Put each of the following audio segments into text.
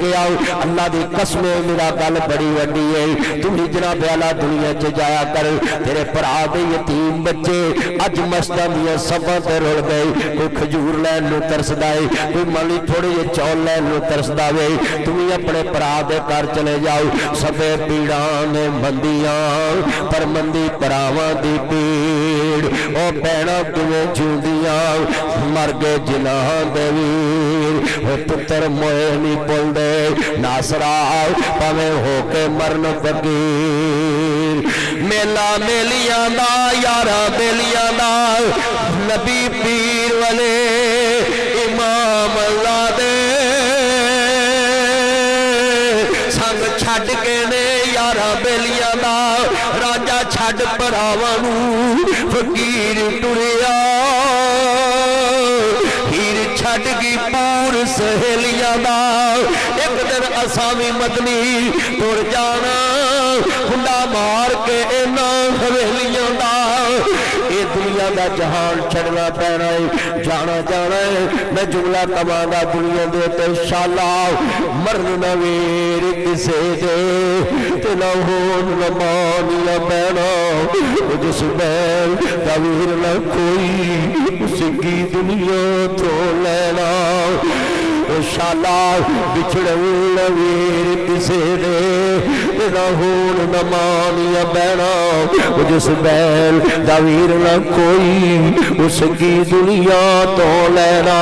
के आओ। अल्लाह दी कसम मेरा गल बड़ी वड्डी है, तू हिजरा ब्याला दुनिया च जाया कर। तेरे भरा दे यतीम बच्चे अज मस्तां दियां सभां ते रुल गए। कोई खजूर लैन नूं तरसदा है, कोई माली थोड़े जे चौल लैन नूं तरसदा वे। तुम अपने भरा दे घर चले जाओ। सबे पीड़ां ने मंदियां पर मंदी भरावां दी पीड़। ओ भैणां किवें जिउंदियां मर गए जिन्हां दे वीर। ओ पुत्र मोए नहीं भुलदे नासरा भावें हो के मरन फकीर। मेला मेलियां दा यारा बेलियां दा नबी पीर वाले इमाम अल्लाह दे संग छड्ड के ने यारा बेलियां दा राजा छड्ड भरावां नूं फकीर टुरिया। हीर छड्ड गई पूर सहेलियां दा एक दिन असां भी मदनी तुर जाना हुंडा मार के इन्हां हवेलियां दा। ये दुनिया का जहान छड़ना पैना है, जाना जाना है। मैं जुमला कमांगा दुनिया दे ते शाला मरन न वीर किसे दे ते ना होन न मानिया पैना। जिस बैल दा वीर न कोई उसकी दुनिया तो लेना। शाला बिछड़े वीर किसे दे ना होन न मानिया पैना। जिस बैल दा वीर न कोई उसकी दुनिया तो लेना।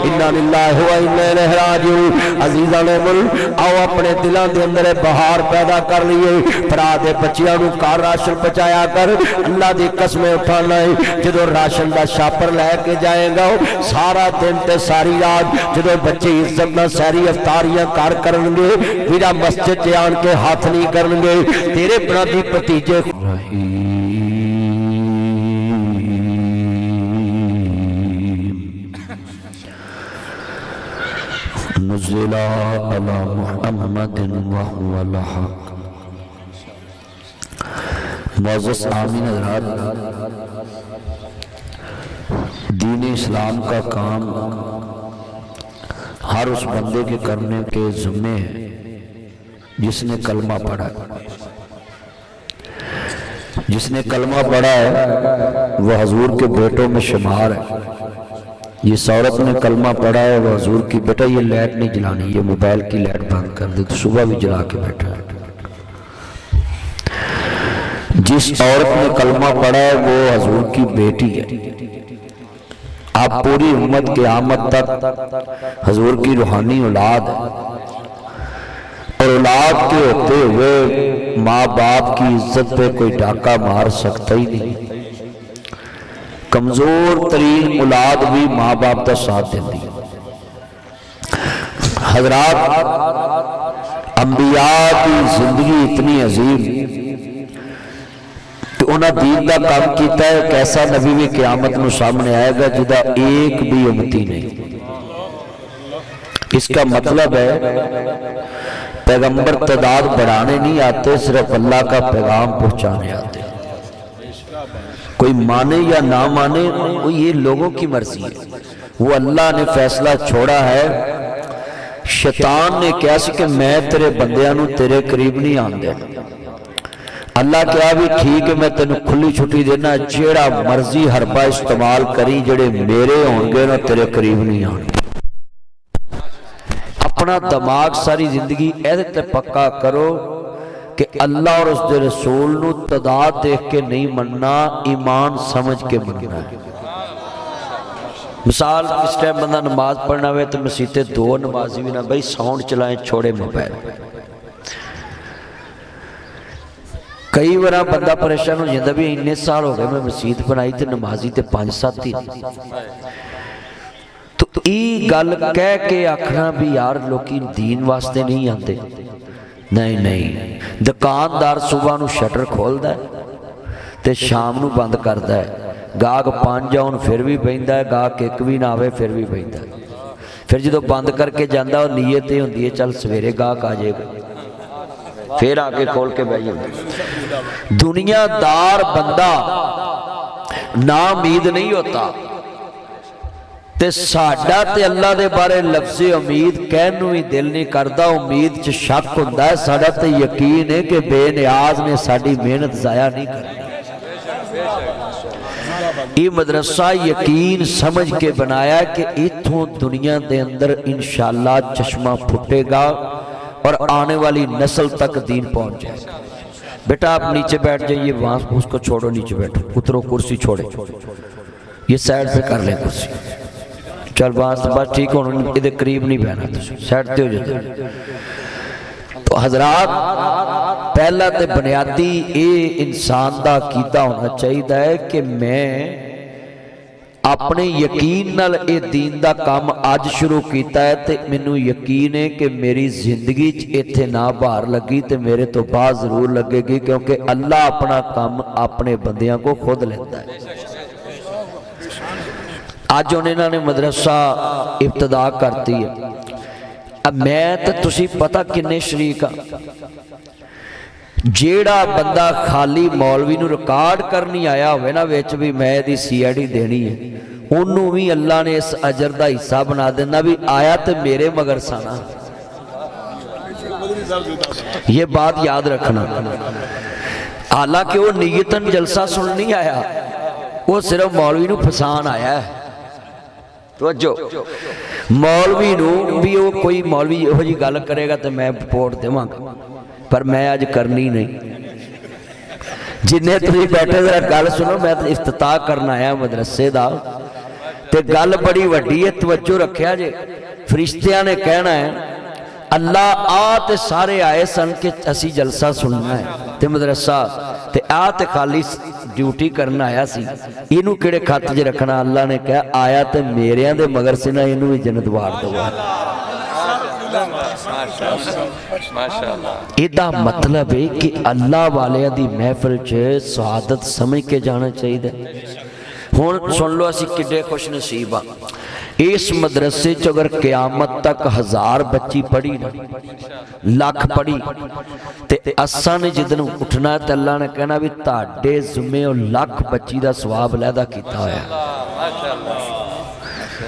इन्ना लिल्लाहि व इन्ना इलैहि राजिऊन। अजीज़ां ने मुल आओ अपने दिलों के अंदर बहार पैदा कर लिए। भरा दे बच्चियां नूं घर राशन पहुंचाया कर। अल्लाह की कसमें उठाना है। जो राशन का छापर लैके जाएगा सारा दिन ते सारी रात जो बच्चे इज्जत न सारी अफतारियां कर करनगे मेरा मस्जिद च आन के हाथ नहीं करनगे। तेरे बिना दी भतीजे नुज़िला अला मुहम्मदिन व हुवल हक़। मुअज़्ज़ज़ आमीन हज़रात, दीन इस्लाम का काम हर उस बंदे के करने के ज़िम्मे है जिसने कलमा पढ़ा है। जिसने कलमा पढ़ा है वह हजूर के बेटों में शुमार है। जिस औरत ने कलमा पढ़ा है वह हजूर की बेटा ये लाइट नहीं जलानी, ये मोबाइल की लाइट बंद कर दे, तो सुबह भी जला के बैठा है। जिस औरत ने कलमा पढ़ा है वो हजूर की बेटी है। आप पूरी उम्मत के आमद तक हजूर की रूहानी औलाद है। और औलाद के होते हुए माँ बाप की इज्जत पे कोई डाका मार सकता ही नहीं। कमजोर तरीन औलाद भी माँ बाप का साथ देती है। हजरात, अंबिया की जिंदगी इतनी अजीम कि उन्हें दीन का काम किया है। कैसा नबी भी क़यामत में सामने आएगा जिदा एक भी उम्मती नहीं। इसका मतलब है पैगंबर तादाद बढ़ाने नहीं आते, सिर्फ अल्लाह का पैगाम पहुंचाने आते। कोई माने या ना माने वो ये लोगों की मर्जी है। वो अल्लाह ने फैसला छोड़ा है। शैतान ने कहा सी कि मैं तेरे बंदियां नूं तेरे करीब नहीं आन देना। अल्लाह क्या भी ठीक है, मैं तेन खुली छुट्टी देना, जेड़ा मर्जी हरबा इस्तेमाल करी, जेड़े मेरे होंगे ना तेरे करीब नहीं आने। अपना दिमाग सारी जिंदगी ऐसे पक्का करो कि अल्लाह और उसके रसूल नूं तादाद देख के नहीं मनना, ईमान समझ के मनना है। मिसाल इस टाइम बंदा नमाज पढ़ना हो तो मसीते दो नमाजी भी ना भाई साउंड चलाएं, छोड़े मोबाइल। कई बार बंदा परेशान हो जाता भी इन्ने साल हो गए मैं मसीत बनाई तो नमाजी तो 5-7 ही। तो ये गल कह के आखना भी यार लोग दीन वास्ते नहीं आते। नहीं नहीं, दुकानदार सुबह नूं शटर खोलता है तो शाम नूं बंद करता है। गाहक 5 आउण फिर भी बहिंदा है, गाहक 1 भी ना आवे फिर भी बहिंदा है। फिर जो बंद करके जाता वो नीयत ये होंदी है चल सवेरे गाहक आ जाएगा, फिर आके खोल के बह जाता। दुनियादार बंदा ना उम्मीद नहीं होता ते साडा ते अल्लाह दे बारे लफ्ज़े उम्मीद कहन नूं भी दिल नहीं करता। उम्मीद च शक हुंदा है, साडा ते यकीन है कि बेनियाज ने साडी मेहनत ज़ाया नहीं करनी। ये मदरसा यकीन समझ के बनाया कि इत्थों दुनिया के अंदर इंशाअल्लाह चश्मा फुटेगा और आने वाली नस्ल तक दीन पहुंच जाएगा। बेटा आप नीचे बैठ जाइए, वहां उसको छोड़ो, नीचे बैठो, उतरो, कुर्सी छोड़े, ये साइड पे कर ले कुर्सी, चल बस बस ठीक हो, ये करीब नहीं बहना, साइड पे हो जाए। तो हजरात पहला तो बुनियादी ये इंसान का अकीदा होना चाहिए है कि मैं अपने यकीन नाल ये दीन का काम अज शुरू किया है तो मैनू यकीन है कि मेरी जिंदगी इत्थे ना बाहर लगी तो मेरे तो बाद जरूर लगेगी, क्योंकि अल्लाह अपना काम अपने बंदियां को खुद लेता है। अज उन्होंने मदरसा इब्तदा करती है। अब मैं तो तुसी पता किन्ने शरीक हाँ, जेड़ा बंदा खाली मौलवी नूं रिकॉर्ड करनी आया होवे ना विच भी मैं दी सीआईडी देनी है, उन्होंने भी अल्लाह ने इस अजर का हिस्सा बना देना भी आया तो मेरे मगर साना। ये बात याद रखना। हालांकि वो नीयतन जलसा सुन नहीं आया, वो सिर्फ मौलवी नूं फसान आया है। तो जो मौलवी नूं भी वो कोई मौलवी इहो जी गल करेगा तो मैं रिपोर्ट देवांगा, पर मैं अज करनी नहीं। जिन्हें तुम बैठे जरा गल सुनो, मैं तो इफ्तिताह करना आया मदरसे का, ते गल बड़ी वड्डी है, तवज्जो रखिया जे। फरिश्तियां ने कहना है अल्लाह आ ते सारे आए सन कि असी जलसा सुनना है ते मदरसा ते आ ते खाली ड्यूटी करना आया सी, इनू किहड़े खत च रखना। अल्लाह ने कहा आया ते मेरियां दे मगर से ना, इनू भी जन्नत वाड़ दो। इहदा मतलब है कि अल्लाह वालियां दी महफिल च शहादत समझ के जाना चाहिए। हुण सुन लो असी किड्डे खुश नसीब हाँ, इस मदरसे च अगर क्यामत तक 1000 बच्ची पढ़ी ना, लख पढ़ी, ते असा ने जिदन उठना तो अल्लाह ने कहना भी तुहाडे ज़िम्मे लख बच्ची का सवाब लैदा किया होया।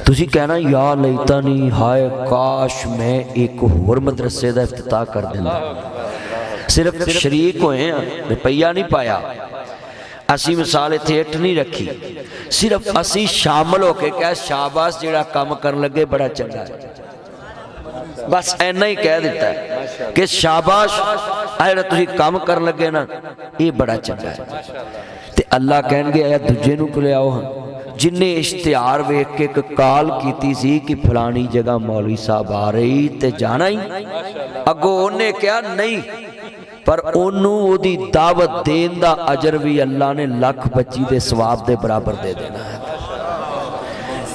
तुसी कहना या लईता नहीं, हाय काश मैं एक होर मदरसे का इफ्तिताह कर देंदा। सिर्फ शरीक होए हैं, रुपया नहीं पाया। असी मिसाल इत्थे इट नहीं रखी, सिर्फ असी शामिल होके कह शाबाश जिहड़ा काम करन लगे बड़ा चंगा है, बस इन्ना ही कह दिता है कि शाबाश जिहड़ा तुसीं काम करन लगे ना ये बड़ा चंगा है। ते अल्लाह कहणगे आया दूजे नूं ले आओ। हाँ, जिन्हें इश्तिहार वेख के एक काल की सी कि फलानी जगह मौलवी साहब आ रही ते जाना ही, अगों उन्हें क्या नहीं, पर उन्होंने ओदी दावत देन दा अजर भी अल्लाह ने लख बच्ची दे सवाब दे बराबर दे देना है।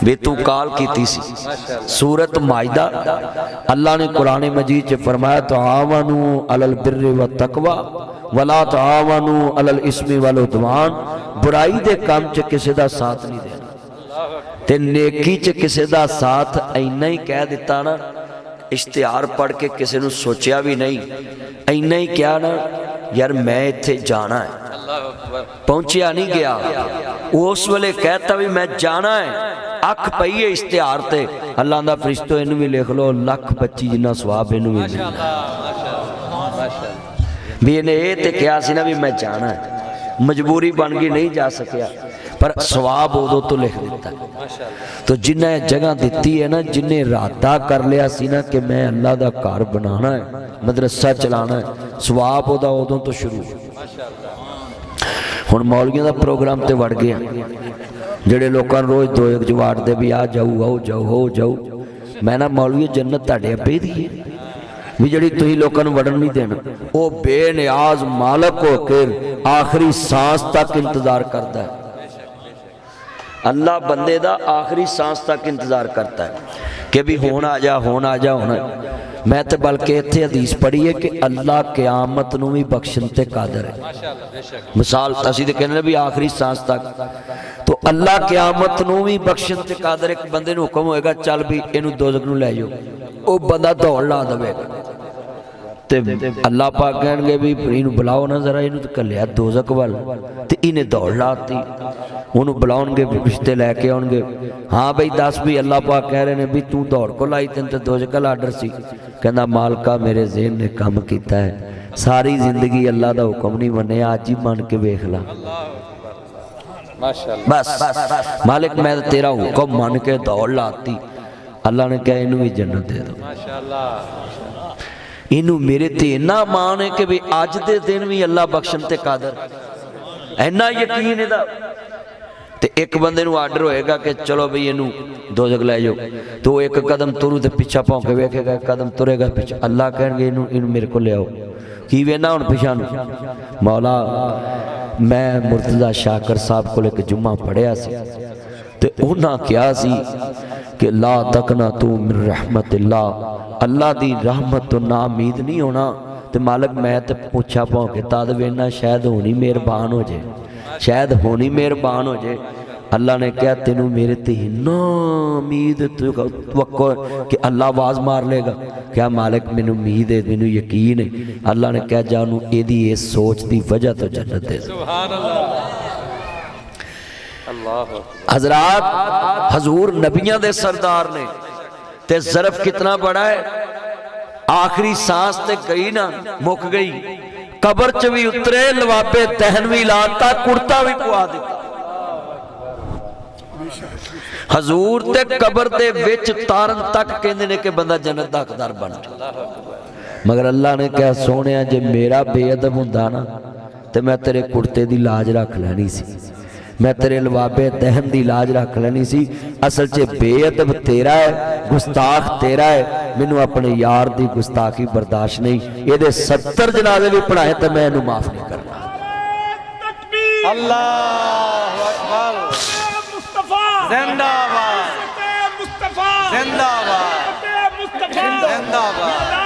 वे तू काल की सी सूरत माइदा, अल्लाह ने कुरान मजीद च फरमाया तआवनु अलल बिर्रि व तकवा वला तआवनु अलल इस्मि वल उदवान। बुराई दे काम च किसी दा साथ नहीं देना ते नेकी च किसी दा साथ। इन्ना ही कह दिता ना, इश्तिहार पढ़ के किसी ने सोचा भी नहीं, इन्ना ही क्या ना यार मैं इत्थे जाना है, पहुंचिया नहीं गया, उस वेले कहता भी मैं जाना है, अख पई है इश्तिहार ते, अल्लाह दा फरिश्तो इनू भी लिख लो लख बच्ची जिन्ना सवाब इनू भी भी इन्हें ये ते कहा सी ना भी मैं जाना है, मजबूरी बन गई नहीं जा सकिया, पर सवाब उदों तो लिख दिता। तो जिन्हें जगह दी है ना, जिन्हें इरादा कर लिया सी ना कि मैं अल्लाह का घर बनाना है, मदरसा चलाना है, सवाब उदा उदों तो शुरू। हुण मौलवियों का प्रोग्राम तो वड़ गया, जेडे लोगों रोज 2-1 जवाड़ते भी आ जाऊ आओ जाओ हो जाओ। मैं ना मौलवी जन्नत तुहाडे अब्बे दी है भी जी तुम लोगों को वड़न नहीं देना। वो बेनियाज मालक होकर आखिरी सांस तक इंतजार करता है। अल्लाह बंदे दा आखिरी सांस तक इंतजार करता है कि भी होना आ जा होना आ जा होना। मैं तो बल्कि इत्थे हदीस पढ़ी है कि अल्लाह क़यामत नूं भी बख्शण ते कादर है। मिसाल असीं ते कहने भी आखिरी सांस तक, तो अल्लाह क़यामत नूं भी बख्शण ते कादर। एक बंदे नूं हुक्म होएगा चल भी इनू दोज़ख नूं लै जाओ, वो बंदा दौड़ ला देगा ते अल्लाह पाक कहणगे भी इनू बुलाओ ना जरा, इनू तो घलिया दोज़ख वल, ते इन्हें दौड़ लाती। उन्होंने बुलाउणगे, रिश्ते लैके आउणगे, हाँ बई दस भी अल्लाह पाक कह रहे हैं भी तू दौड़ को लाई, तेन तो दोज़ख दा आर्डर सी। कहंदा मालका मेरे ज़हन ने काम कीता है, सारी जिंदगी अल्लाह दा हुक्म नहीं मन्निया, अज ही मन के वेख ला। बस मालिक मैं तेरा हुक्म मान के दौड़ लाती। अल्लाह ने कहा इनू भी जन्नत दे दो। इनू मेरे ते इन्ना मान है कि भी अज दे दिन भी अल्लाह बख्शण ते कादर, इन्ना यकीन इहदा। ते एक बंदे नू आर्डर होएगा कि चलो बई इनू दोज़ख लै जाओ, तो एक कदम तुरू ते पिछा भौंके वेखेगा, एक कदम तुरेगा पिछा। अल्लाह कहणगे इनू इनू मेरे को ले आओ। की वेना हुण पिछा नू? मौला मैं मुर्तज़ा शाकर साहब को एक जुम्मा पढ़िया सी, ते उन्हां कहा सी कि ला तकना तू मिन रहमतिल्लाह, अल्लाह दी रहमत तो ना उम्मीद नहीं होना। तो मालिक मैं तो पूछा भौंके तद वेना, शायद होनी मेहरबान हो जाए, शायद होनी मेहरबान हो जाए। अल्लाह ने कहा तेनू मेरे ते इन्ना उम्मीद तवक्को कि अल्लाह आवाज़ मार लेगा। क्या मालिक मैनू उम्मीद है, मैनू यकीन है। अल्लाह ने कहा जानू एदी इस सोच की वजह तो जन्नत दे। हजरात हजूर नबियां दे सरदार ने, ते ज़रफ कितना बड़ा है, आखिरी सांस ते गई ना मुक गई, कबर च भी उतरे, लवाबे तहन भी लाता, कुर्ता भी पवा दिता। हजूर ते कबर दे विच तारन तक कहंदे ने कि बंदा जन्नत दा हकदार बन जाए। मगर अल्लाह ने कहा सोहणिया जे मेरा बेअदब हुंदा ना ते मैं तेरे कुर्ते दी लाज रख लैनी सी, मैं तेरे लवाबे दहन दी लाज रख लैनी सी। असल च बेअदब तेरा है, गुस्ताख तेरा है, मैनू अपने यार दी गुस्ताखी बर्दाश्त नहीं। ये 70 जनाजे भी पढ़ाए तो मैं इनू माफ नहीं करना। अल्लाहु अकबर, जिंदाबाद, जिंदाबाद, जिंदाबाद।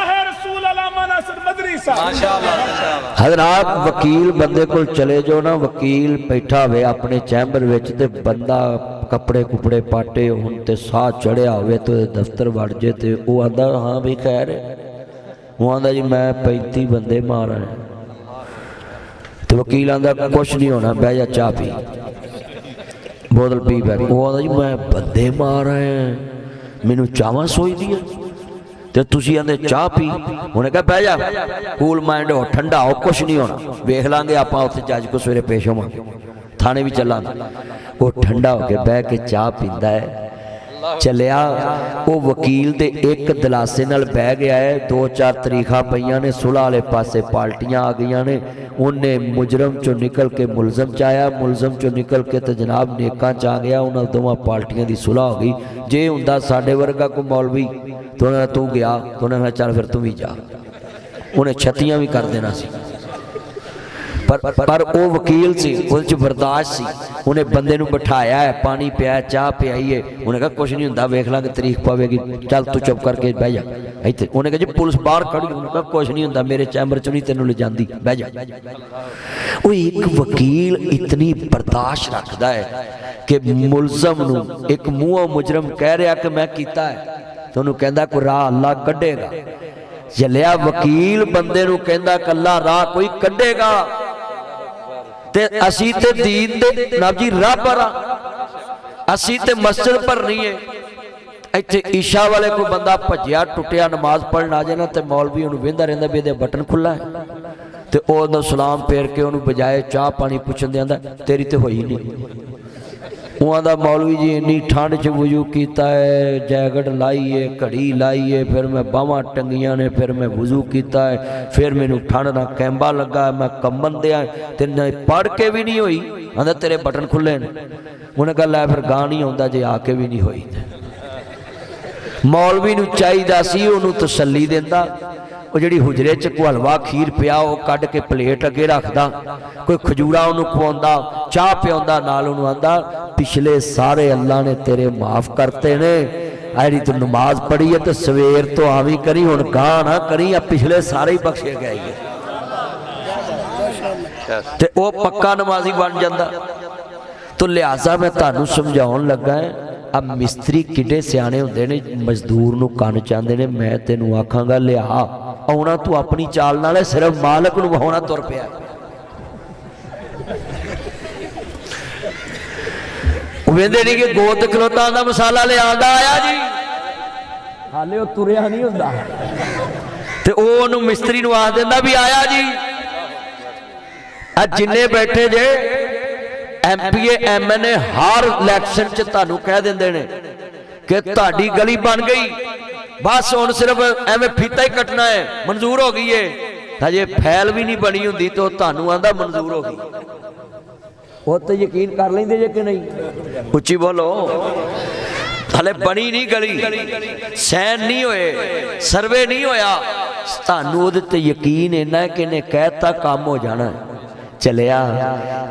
हज़रात वकील बंदे को चले जाओ ना, वकील बैठा हुए अपने चैंबर विच ते बंदा कपड़े कुपड़े पाटे होन ते साह चढ़िया होवे तो दफ्तर वड़ जे ते वो आंदा हाँ भी खैर है, वो आंदा जी मैं 35 बंदे मारा है। तो वकील आंदा कुछ नहीं होना, बह जा चाह पी, बोतल पी बैठ। वो आंदा जी मैं बंदे मार रहे हैं, मैनू चाहवा सोई दी है ते तुसी आंदे चाह पी। उन्हें कहा बह जा, कूल माइंड हो, ठंडा हो, कुछ नहीं होना, वेख लांगे आप उत्थे जज को सवेरे पेश होवांगे, थाने भी चलांगे। वो ठंडा होके बह के चाह पींदा है, चलिया। वो वकील दे एक दलासे नाल बह गया है, 2-4 तरीखा पईयां ने, सुलह वाले पासे पार्टियां आ गई ने। उन्हें मुजरम चो निकल के मुलजम च आया, मुलजम चो निकल के तो जनाब नेकां च आ गया। उन्होंने दोवां पार्टियां की सुलह हो गई। जे हुंदा साडे वर्गा को मौलवी तो उन्हें तू गया तो उन्हें चल फिर तू भी जा, उन्हें छत्तियां भी कर देना सी। पर वो वकील सी, उस बर्दाश्त सी। उन्हें बंदे नूं बिठाया है, पानी पिया, चाह पियाई है। उन्हें कहा कुछ नहीं हुंदा, वेख लांगे तरीक पवेगी, चल तू चुप करके बह जा इत्थे। उन्हें कहा जी पुलिस बाहर खड़ी, उन्हें कहा कुछ नहीं हुंदा, मेरे चैंबर चों नहीं तेनों ले जांदी, बह जा। वो एक वकील इतनी बर्दाश्त रखता है कि मुलजम नूं एक मूंहों मुजरम कह रहा कि मैं कीता है, तो उन्होंने कहता कोई राह अल्लाह कढ़ेगा। जलिया वकील बंदे नूं कहंदा कल्ला राह कोई कढ़ेगा, ते असी ते दीन दे ना जी राह पर असी ते मस्जिद पर नहीं है। इत्थे ईशा वाले कोई बंदा भजिया टुटिया नमाज पढ़न आ जाए ना, तो मौलवी उन्होंने वेंदा रहिंदा भी इहदे बटन खुला है, तो उहदा सलाम फेर के उन्होंने बजाए चाह पानी पुछण दे आंदा तेरी तो होई नहीं। वो आंदा मौलवी जी इन्नी ठंड च वजू किया है, जैकेट लाई है, घड़ी लाई है, फिर मैं बावां टंगियां ने, फिर मैं वजू किया है, फिर मैनू ठंड ना कैंबा लगा, मैं कंबन दिया ते पढ़ के भी नहीं हुई। आंदा तेरे बटन खुले ने। उन्हें कहा लै फिर गां नहीं आउंदा जे आके भी नहीं हुई। मौलवी नूं चाहीदा सी उहनूं तसल्ली देंदा, वो जिहड़ी हुजरे च कोई हलवा खीर पिया वो कढ़ के प्लेट अगे रखदा, कोई खजूरा उन्होंने खवाउंदा, चाह पियाउंदा, नाल उन्होंने आंदा पिछले सारे अल्लाह ने तेरे माफ करते ने, आई तू नमाज पढ़ी है तो सवेर तो आवी करी, हुण गां ना करी, पिछले सारे ही बख्शे गए है। ते वो पक्का नमाजी बन जांदा। तो लिहाजा मैं तुहानूं समझाउण लगा है, अब मिस्त्री किड्डे सियाणे हुंदे ने, मजदूर नूं कन्न चाहंदे ने, मैं तैनूं आखांगा लिया ਆਉਣਾ ਤੂੰ ਆਪਣੀ ਚਾਲ ਨਾਲ ਹੈ, ਸਿਰਫ ਮਾਲਕ ਨੂੰ ਵਹਾਉਣਾ ਤੁਰ ਪਿਆ। ਉਹ ਵੇਂਦੇ ਨਹੀਂ ਕਿ ਗੋਤ ਖਲੋਤਾ ਦਾ ਮਸਾਲਾ ਲਿਆਂਦਾ ਆਇਆ ਜੀ, ਹਾਲੇ ਉਹ ਤੁਰਿਆ ਨਹੀਂ ਹੁੰਦਾ ਤੇ ਉਹ ਉਹਨੂੰ ਮਿਸਤਰੀ ਨੂੰ ਆਖ ਦਿੰਦਾ ਵੀ ਆਇਆ ਜੀ। ਆ ਜਿੰਨੇ ਬੈਠੇ ਜੇ MPA MNA ਹਰ ਇਲੈਕਸ਼ਨ 'ਚ ਤੁਹਾਨੂੰ ਕਹਿ ਦਿੰਦੇ ਨੇ ਕਿ ਤੁਹਾਡੀ ਗਲੀ ਬਣ ਗਈ, ਬਸ ਹੁਣ ਸਿਰਫ ਐਵੇਂ ਫੀਤਾ ਹੀ ਕੱਟਣਾ ਹੈ, ਮਨਜ਼ੂਰ ਹੋ ਗਈ ਏ। ਹਜੇ ਫੈਲ ਵੀ ਨਹੀਂ ਬਣੀ ਹੁੰਦੀ ਤੇ ਉਹ ਤੁਹਾਨੂੰ ਆਂਦਾ ਮਨਜ਼ੂਰ ਹੋ ਗਈ। ਉਹ ਤੇ ਯਕੀਨ ਕਰ ਲੈਂਦੇ ਜੇ ਕਿ ਨਹੀਂ? ਉੱਚੀ ਬੋਲੋ। ਹਲੇ ਬਣੀ ਨਹੀਂ ਗਲੀ, ਸੈਨ ਨਹੀਂ ਹੋਏ, ਸਰਵੇ ਨਹੀਂ ਹੋਇਆ, ਤੁਹਾਨੂੰ ਉਹਦੇ ਤੇ ਯਕੀਨ ਇੰਨਾ ਹੈ ਕਿ ਇਹਨੇ ਕਹਿਤਾ ਕੰਮ ਹੋ ਜਾਣਾ। चलिया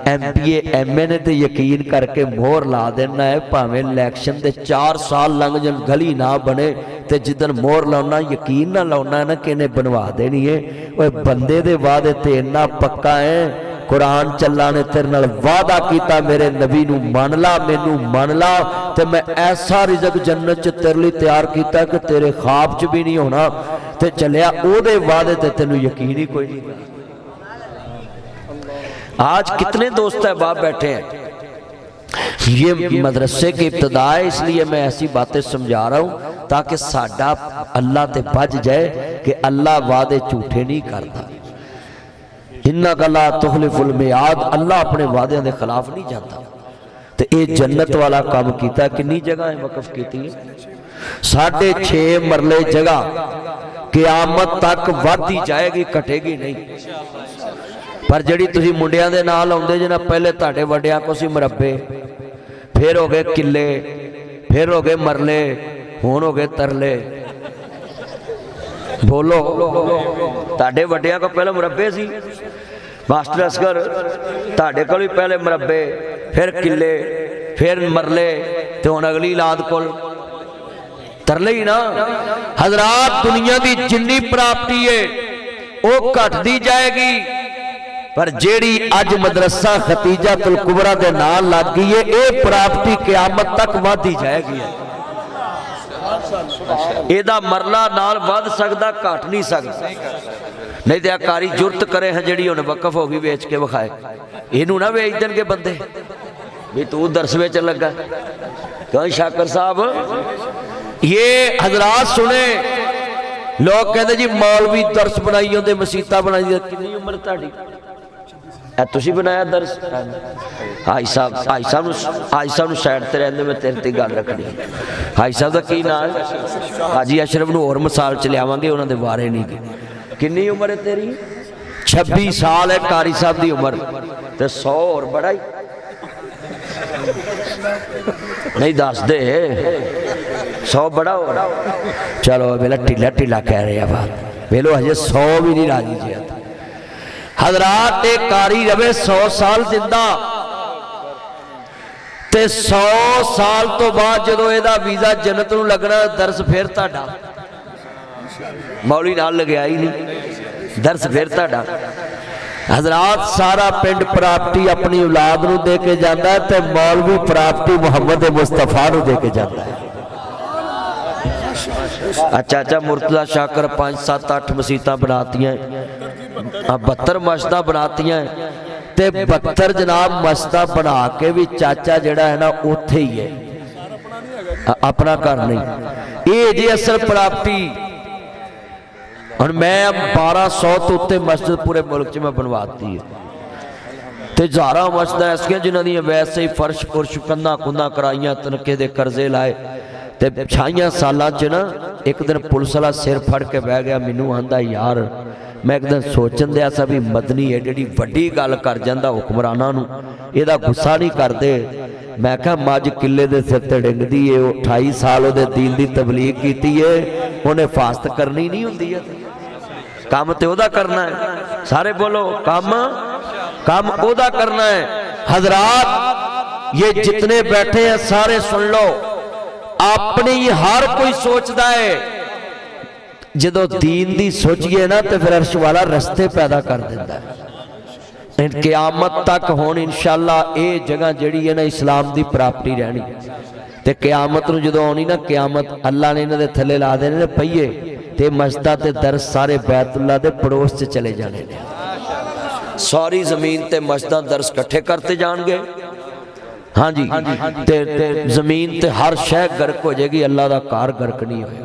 MPA MNA ते यकीन करके मोहर ला देना है, भावें इलैक्शन के 4 साल लंघ जान गली ना बने तो जिदन मोहर लाना यकीन ना लाना है ना कि इन्हें बनवा देनी है। वह बंदे दे वादे ते इन्ना पक्का है, कुरान चल्ला ने तेरे नाल वादा किया मेरे नबी नू मन ला, मैनू मन ला ते मैं ऐसा रिजक जन्नत च तेरे लिए तैयार किया कि तेरे ख्वाब च भी नहीं होना। ते चलिया ओदे वादे ते तेनू यकीन ही कोई नहीं। आज कितने दोस्त अहबाब बैठे हैं, ये मदरसे की इब्तिदा है, इसलिए मैं ऐसी बातें समझा रहा हूँ ताकि साडा अल्लाह ते बच जाए कि अल्लाह वादे झूठे नहीं करता। इन्ना गला तुखलिफुल मियाद, अल्लाह अपने वादे के खिलाफ नहीं जाता। तो ये जन्नत वाला काम किया, कितनी जगह वकफ की, 6.5 मरले जगह क़यामत तक बढ़ती जाएगी, घटेगी नहीं। पर जिहड़ी तुसीं मुंडियां दे नाल आउंदे जे ना, पहले तुहाडे वड्डियां को सी मरब्बे, फिर हो गए किले, फिर हो गए मरले, हुण हो गए तरले। बोलो, तुहाडे वड्डियां को पहले मुरब्बे सी, मास्टर असगर तुहाडे कोल भी पहले मुरब्बे, फिर किले, फिर मरले, ते हुण अगली औलाद कोल तरले ही ना। हज़रात दुनिया की जिन्नी प्राप्ति है वो घटती जाएगी, पर जेड़ी अज मदरसा खतीजातुल कुबरा दे नाल लग गई है, ये प्राप्ति क़यामत तक वधदी जाएगी। एदा मरला नाल वध सकदा, घट नहीं सकदा। नहीं तो कारी जुरत करे हैं जिहड़ी हुण वकफ हो गई, वेच के विखाए, इनू ना वेच देणगे बंदे भी तू दरस विच लगा। क्यों शाकर साहब, ये हजरात सुने, लोग कहते जी मौलवी दरस बनाई जाते, मसीता बनाई जाती। कितनी उम्र तुहाडी? तुसी बनाया दरस? हाई साहब साइड ते रहंदे, मैं तेरे ते गल रखनी। हाई साहब का की नाम? हाजी अशरफ नूं होर मिसाल च लियावांगे, उन्हां दे बारे नहीं गए। कितनी उम्र है तेरी? 26 साल है कारी साहब की उम्र, ते 100 होर बड़ा ही नहीं दस दे, 100 बड़ा हो। चलो वेला ढिला ढिला कह रहे बात, वेलो हजे 100 भी नहीं राजी जी। हजरात एक कारी रवे 100 साल जिंदा, ते 100 साल तो बाद जो एदा वीजा जन्नत नूं लगना, दरस फिर तुहाडा। मौली नाल लगया ही नहीं, दरस फिर तुहाडा। हजरात सारा पिंड प्राप्ति अपनी औलाद नूं दे के जाता है, ते मौलवी प्राप्ति मुहम्मद मुस्तफा नूं दे के जाता है। अच्छा मुर्तजा शाकर 5 7 8 मसीतां बनातियां, 72 मस्जिदां बनातियां, ते 72 जनाब मस्जिदां बना के भी चाचा जिहड़ा है ना उत्थे ही है, अपना घर नहीं। ये जी असल प्राप्ति। और मैं 1200 तो उत्ते मस्जिद पूरे मुल्क च मैं बनवाती है, ते हज़ारां मस्जिदां ऐसियां जिन्हां दी वैसे ही फर्श फुरश कंधां कुंधां कराइयां, तनखे दे कर्जे लाए, ते 6 सालां च ना एक दिन पुलिस वाला सिर फड़ के बह गया, मैनू आंदा यार, मैं एक दिन सोचन दिया सा भी मदनी एडी वड्डी गल कर जांदा हुक्मरानां नूं, इहदा गुस्सा नहीं करदे। मैं कहा मज किले दे सिर ते डिंगदी है, 28 साल उहदे दीन दी तबलीग कीती है, उहने फास्त करनी नहीं हुंदी है, काम ते ओहदा करना है। सारे बोलो, काम ओहदा करना है। हजरात ये जितने बैठे हैं सारे सुन लो, अपनी हर कोई सोचता है, जदों दीन दी सोचिए ना तो फिर अर्श वाला रस्ते पैदा कर देता है। क़यामत तक हुण इंशाअल्लाह ये जगह जिहड़ी है ना इस्लाम दी प्राप्ति रहनी। ते क़यामत नूं जदों आउणी ना, क़यामत अल्लाह ने इन्हां दे थल्ले ला देने ने पहिए, ते मस्जिदां ते दरस सारे बैतुल्लाह दे पड़ोस च चले जाने ने। सारी जमीन ते मस्जिदां दरस इकट्ठे करते जाएंगे। हाँ जी, ते जमीन ते हर शह गर्क हो जाएगी, अल्लाह दा कार गर्क नहीं होएगा।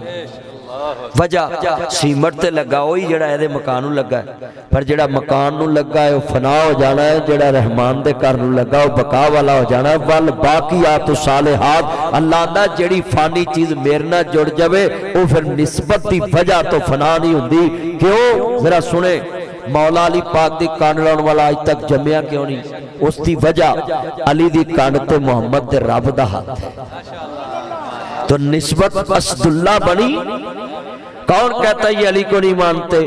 वजह सीमट ते लगा वही जेड़ा इहदे मकान नूं लगा है, पर जेड़ा मकान नूं लगा है वह फना हो जाना है, जेड़ा रहमान दे घर नूं लगा वह बका वाला हो जाना है। वल बाकियातु सालिहात, अल्लाह दा जेड़ी फानी चीज़ मेरे नाल जुड़ जावे वो फिर निस्बत की वजह तो फना नहीं हुंदी। क्यों? जरा सुने, मौला अली पाक दी कंड लाउण वाला अज तक जम्मिया क्यों नहीं? उसकी वजह अली दी कंड ते मुहम्मद ते रब दा हाथ है। तो निस्बत असदुल्ला बनी। कौन कहता ये अली को नहीं मानते?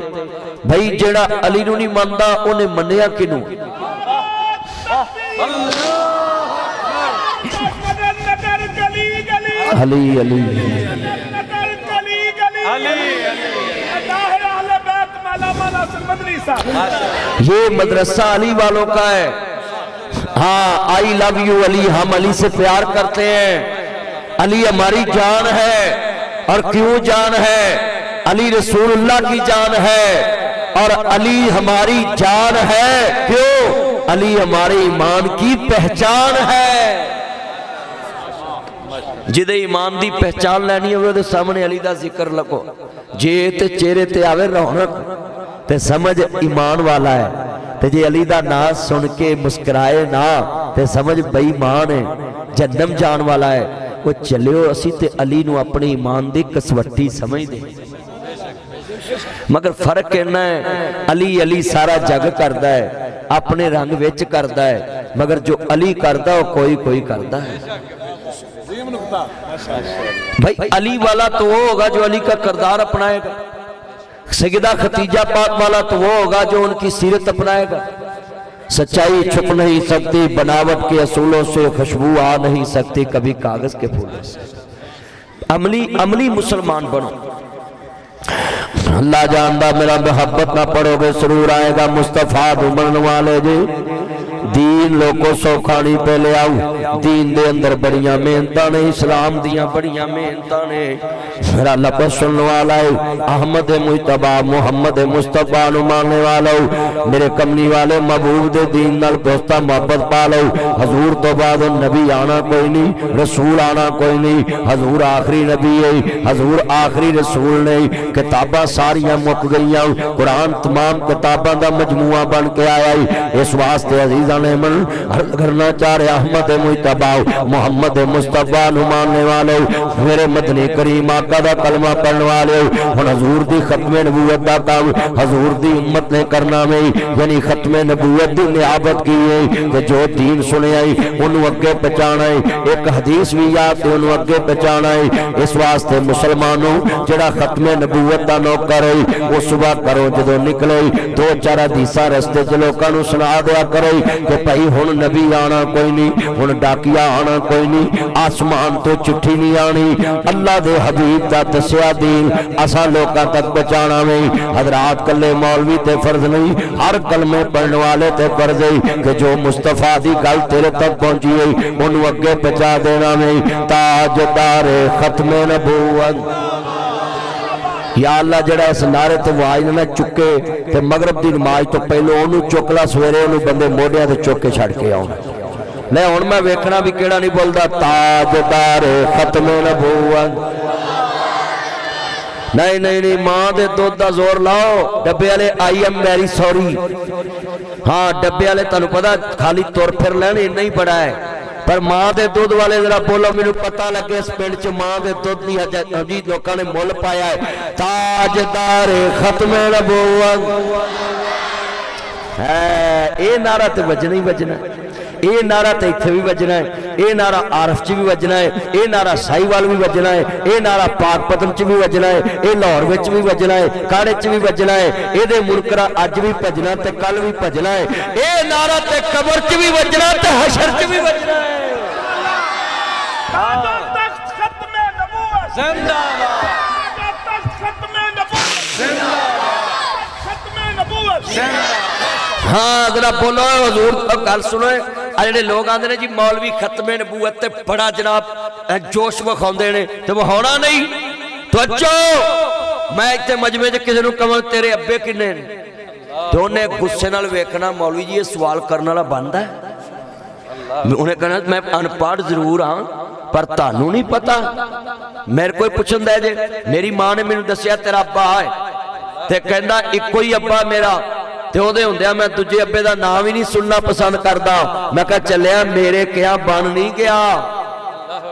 भाई जेड़ा अली नूं नहीं मानदा उन्हें मन्निया किनू? अली अली ये मदरसा अली वालों का है। हाँ, आई लव यू अली, हम अली से प्यार करते हैं, अली हमारी जान है। और क्यों जान है? अली रसूलुल्लाह की जान है और अली हमारी जान है। क्यों? अली हमारे ईमान की पहचान है। जिदे ईमान की पहचान लैनी हो तो सामने अली का जिक्र लगो, जे ते चेहरे ते आवे रौनक ते समझ ईमान वाला है, ते जे अली दा नाम सुन के मुस्कुराए ना ते समझ बेईमान है, जन्नम जान वाला है। वो चलियो असी ते अली नूं अपने ईमान दी कसवट्टी समझदे, मगर फर्क इन्ना है, अली अली सारा जग करदा है, अपने रंग विच करदा है, मगर जो अली करदा वो कोई कोई करदा है। भाई अली वाला तो वो होगा जो अली का किरदार अपनाएगा, सैयदा खतीजा पाक वाला तो वो होगा जो उनकी सीरत अपनाएगा। सच्चाई छुप नहीं सकती, बनावट के असूलों से खुशबू आ नहीं सकती, कभी कागज के फूलों से। अमली अमली मुसलमान बनो। अल्लाह जानदा मेरा मोहब्बत ना पढ़ोगे जरूर आएगा मुस्तफा घूमन वाले जी। दीन लोगों सौखा नहीं पे ले आऊ, दीन दे अंदर बड़ियां मेहनतां ने, इस्लाम दियां बड़ियां मेहनतां ने। मेरा लफ्ज़ सुनने वाला है, अहमद मुजतबा मुहम्मद मुस्तफा नु मानने वाला, मेरे कमली वाले महबूब दे दीन नाल दोस्ता मोहब्बत पा लो। हजूर तो बाद नबी आना कोई नहीं, रसूल आना कोई नहीं, हजूर आखिरी नबी है, हजूर आखिरी रसूल नहीं। किताबां सारियां मुक गईयां, कुरान तमाम किताबां दा मजमुआ बन के आया है। इस वास्ते अजीज़ां ने मन अर्ज करना चाह रहे, अहमद मुजतबा मोहम्मद मुस्तफा नु मानने वाले, मेरे मदनी करीम आका दा कलमा पढ़ने वाले, हुण हजूर दी खत्मे नबूवत दा काम हजूर दी उम्मत ने करना में, यानी खत्मे नबूवत दी नियाबत की है कि जो दीन सुने आई उन्होंने अगे पहुंचाना है, एक हदीस भी याद है उन्होंने अगे पहुंचाना है। इस वास्ते मुसलमानों जेड़ा खत्मे नबूवत दा नौकर है वो सुबह करो जदों निकले दो चार हदीसां रस्ते च लोकां नूं सुना दिया करो कि भाई हुण नबी आना कोई नहीं, हुण डाकिया आना कोई नहीं, आसमान तो चिट्ठी नहीं आनी, अल्लाह दे हबीब दा दस्सिया दीन असां लोकां तक पहुंचाना में। हजरात कल्ले मौलवी ते फर्ज नहीं, हर कलमे पढ़ने वाले ते फर्ज है कि जो मुस्तफा दी गल तेरे तक पहुंची है उन्होंने अगे पहुंचा देना में। ताजदार खत्मे नबूवत, या अल्लाह जड़ा इस नारे तो आवाज ना चुके ते मगरब की नमाज तो पहले उन्होंने चुक ला, सवेरे उन्होंने बंदे मोढ़िया ते चुक के छड़ के आउण। ले हुण मैं वेखना भी केड़ा नहीं बोलता ताजदार खत्मे नबूवत। नहीं नहीं नहीं, मां दे दुध का जोर लाओ। डब्बे वाले आई एम वेरी सॉरी, हाँ डब्बे वाले तुहानू पता खाली तुर फिर लैण इन्ना ही बड़ा है, पर मां दे दुध वाले जरा बोलो, मैनू पता लगे इस पिंड च मां दे दुध की अजीत लोगों ने मुल पाया है। ताजदार खत्मे नबूवत है, ये नारा तो बजना ही बजना, ये नारा तो इत्थे भी बजना है, ये नारा आरफ च भी बजना है, ये नारा साहिवाल भी बजना है, ये नारा पाकपतन च भी बजना है, ये लाहौर विच भी बजना है, काड़े च भी बजना है, ये मुनकरा अज भी भजना ते कल भी भजना है, ये नारा ते कबर च भी बजना ते हशर च भी बजना है। हाँ अगला बोलो हजूर गल सुनो। जेडे लोग आते हैं जी मौलवी खत्मे नबूवत ते बड़ा जनाब जोश विखाते हैं, तो विखाना नहीं। तो मैं इतने मजमे च किसी को कहां तेरे अब्बे किन्ने ने ते उन्हें गुस्से नाल वेखना मौलवी जी ये सवाल करने वाला बनता है। उन्हें कहना मैं अनपढ़ जरूर हाँ पर तानू नहीं पता। मेरे को पुछन दे जे मेरी मां ने मैनू दसिया तेरा अब्बा है ते कहंदा इक्को ही अब्बा मेरा ते ओदे हुंदिया मैं दूजे अब्बे दा नाम ही नहीं सुनना पसंद करदा। मैं कहा चलिया मेरे क्या बन नहीं गया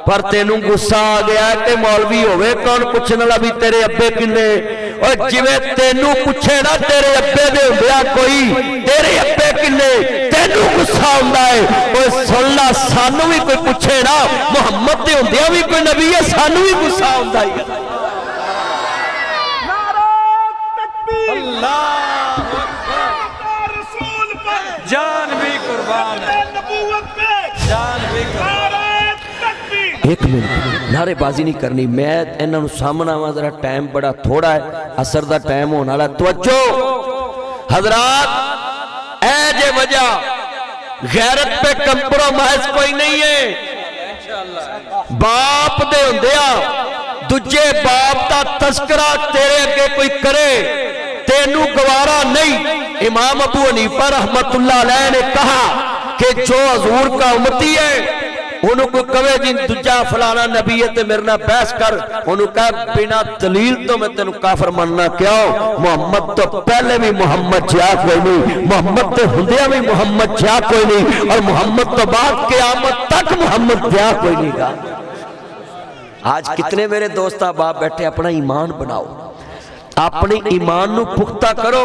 पर तेनू गुस्सा आ गया कि मौलवी होवे कौन पुछने वाला भी तेरे अब्बे किन्ने और जिवें तेनू पूछे ना तेरे अब्बे दे हुंदिया कोई तेरे अब्बे किन्ने तेनू गुस्सा आउंदा है। ओए सुन ला सानू भी कोई पूछे ना मुहम्मद दे हुंदिया भी कोई नबी है सानू भी गुस्सा आउंदा है। जान भी कुर्बान है, जान भी कुर्बान। एक मिनट नारेबाजी नहीं करनी मैं इन्हों सामना वा जरा टाइम बड़ा थोड़ा है असर का टाइम होने वाला। तवज्जो हजरात ऐ जे वजह गैरत पे कंप्रोमाइज कोई नहीं है। बाप दे हुंदिया दूजे बाप का तस्करा तेरे अगे कोई करे तेनू गवारा नहीं। इमाम अबू हनीफा रहमतुल्लाह अलैह ने कहा कि जो हजूर का उम्मती है उन्होंने कोई कवे जी दूजा फलाना नबी है ते मेरे नाल बहस कर उन्होंने कहा बिना दलील तो मैं तेन काफर मनना क्यों। मुहम्मद तो पहले भी मुहम्मद जा कोई नहीं मुहम्मद तो हुंदिया भी मुहम्मद जा कोई नहीं और मुहम्मद तो बाद क़यामत तक मुहम्मद जा कोई नहीं गा। आज कितने मेरे दोस्त बाप बैठे अपना ईमान बनाओ अपने ईमान नू पुख्ता करो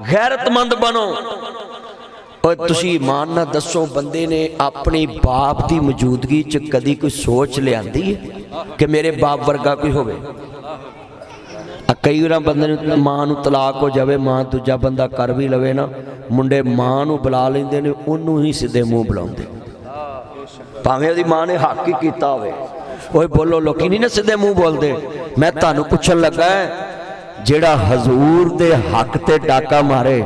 गैरतमंद बनो। और तुसी ईमान ना दसो बंदे ने अपने बाप की मौजूदगी च कदी कोई सोच लियांदी है कि मेरे बाप वर्गा कोई होवे। कई बार बंदे मां नू तलाक हो जाए मां दूजा बंदा कर भी लवे ना मुंडे मां नू बुला लेंदे ने उन्नू ही सीधे मुंह बुलाउंदे भावें ओदी मां ने हक ही कीता होवे। ओए बोलो लोकी नहीं ना सीधे मुंह बोलते। मैं तुहानू पुछन लगा जेड़ा हजूर दे हक ते डाका मारे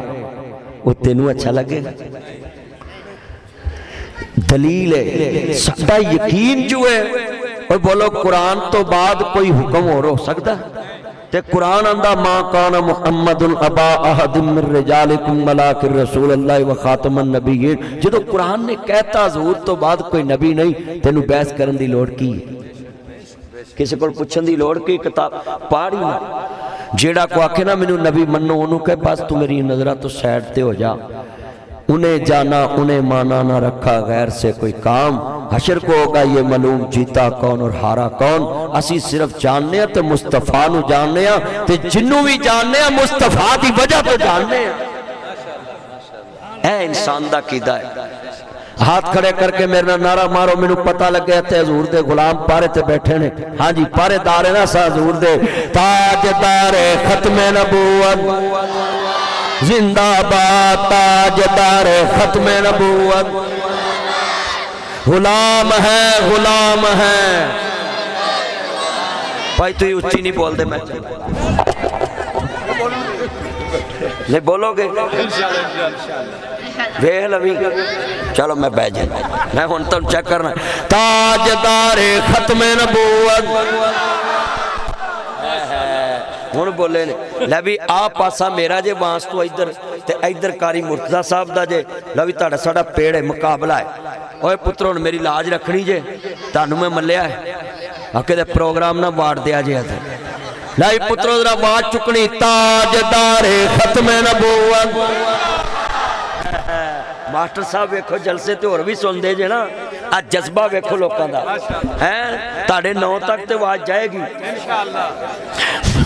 वो तेनू अच्छा लगेगा। दलील है साडा यकीन जो है। और बोलो कुरान तो बाद कोई हुक्म और हो सकता ते कुरान आंदा मां कान मुहम्मदुन अबा अहदिम मिन रिजालिकुम वलाकिन रसूलुल्लाह व खातमुन नबिय्यीन। जदों कुरान ने कहता हजूर तो बाद कोई नबी नहीं तेनू बहस करन दी लोड़ की किसी को पुछन दी लोड़ की किताब पढ़ ही ना। जेड़ा को आखे ना मैनू नबी मनो उन्होंने कहे बस तू मेरी नजरा तो साइड ते हो जा। उन्हें जाना उन्हें माना ना रखा गैर से कोई काम हशर को होगा ये मालूम जीता कौन और हारा कौन। असी सिर्फ जानने ते मुस्तफा नू जानने ते जिन्नू भी जानने मुस्तफा की वजह तो जानने। ऐ इंसान दा कीदा है। हाथ खड़े करके मेरे नाल नारा मारो मैनू पता लगे इत्थे हजूर दे गुलाम पारे ते बैठे ने। हाँ जी पारेदार है ना सा हजूर दे ताजदार खत्मे नबूवत जिंदाबाद ताजदार खत्मे नबूवत गुलाम है भाई तू उच्ची नहीं बोलते मैं नहीं बोलोगे वेख लवी चलो मैं बह जाना मैं हुण तुम चेक करना ताजदारे खत्मे नबूवत हुण बोले ने लै भी आ पासा मेरा जे बांस तो इधर ते इधर कारी मुर्तजा साहब दा जे लै भी तुहाडा साडा पेड़ है मुकाबला है। ओए पुत्रो हुण मेरी लाज रखनी जे तुहानू मैं मल्लिया है किते प्रोग्राम ना वाड़ दिया जे लै पुत्रो जरा आवाज चुकनी ताजदारे खत्मे नबूवत। मास्टर साहब वेखो जलसे ते होर भी सुनते जे ना आ जज्बा वेखो लोगों का है ताड़े 9 तक तो आवाज जाएगी इंशाअल्लाह।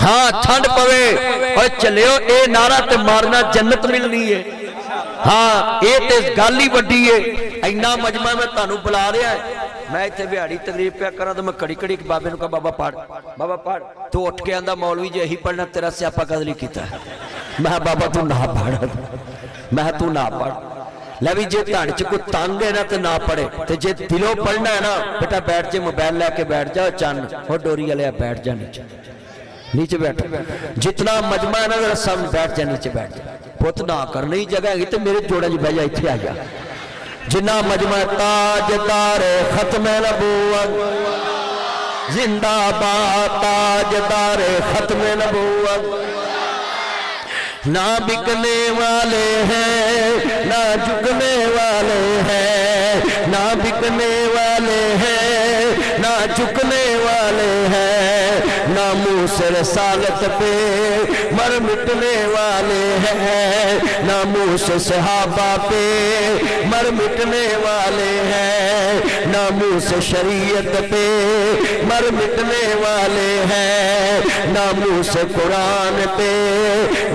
हाँ ठंड पवे और चलियो ए नारा ते मारना जन्नत मिलनी है। हाँ ये ते गल ही वड्डी है। इन्ना मजमा मैं तुहानू बुला रहा है मैं इत्थे बिहाड़ी तकरीब पे करा तो मैं कड़ी कड़ी बाबे नू कहा बाबा पढ़ तू उठ के आंदा मौलवी जी यही पढ़ना तेरा स्यापा कदली कीता। मैं बाबा तू ना पढ़ मैं तू ना पढ़ लै भी जे धड़ च कोई तंग है ना तो ना पढ़े तो जे दिलों पढ़ना है ना बेटा बैठ जा मोबाइल लैके बैठ जा चन्न और डोरी वाले बैठ जा नीचे बैठ जितना मजमा है ना जरा सब बैठ जा नीचे बैठ जा पुत ना करनी जगह है तो मेरे जोड़ा जी बह जा इत्थे आ जा जिन्ना मजमा ताजदार खत्मे नबूवत जिंदाबाद ताजदार खत्म नबूवत। ना बिकने वाले हैं ना झुकने वाले हैं, ना बिकने वाले हैं ना झुकने वाले हैं, ना मुँह से रसालत पे मर मिटने वाले हैं, ना मुँह से सहाबा पे मर मिटने वाले हैं, ना मुँह से शरीयत पे मर मिटने वाले हैं, ना मुँह से कुरान पे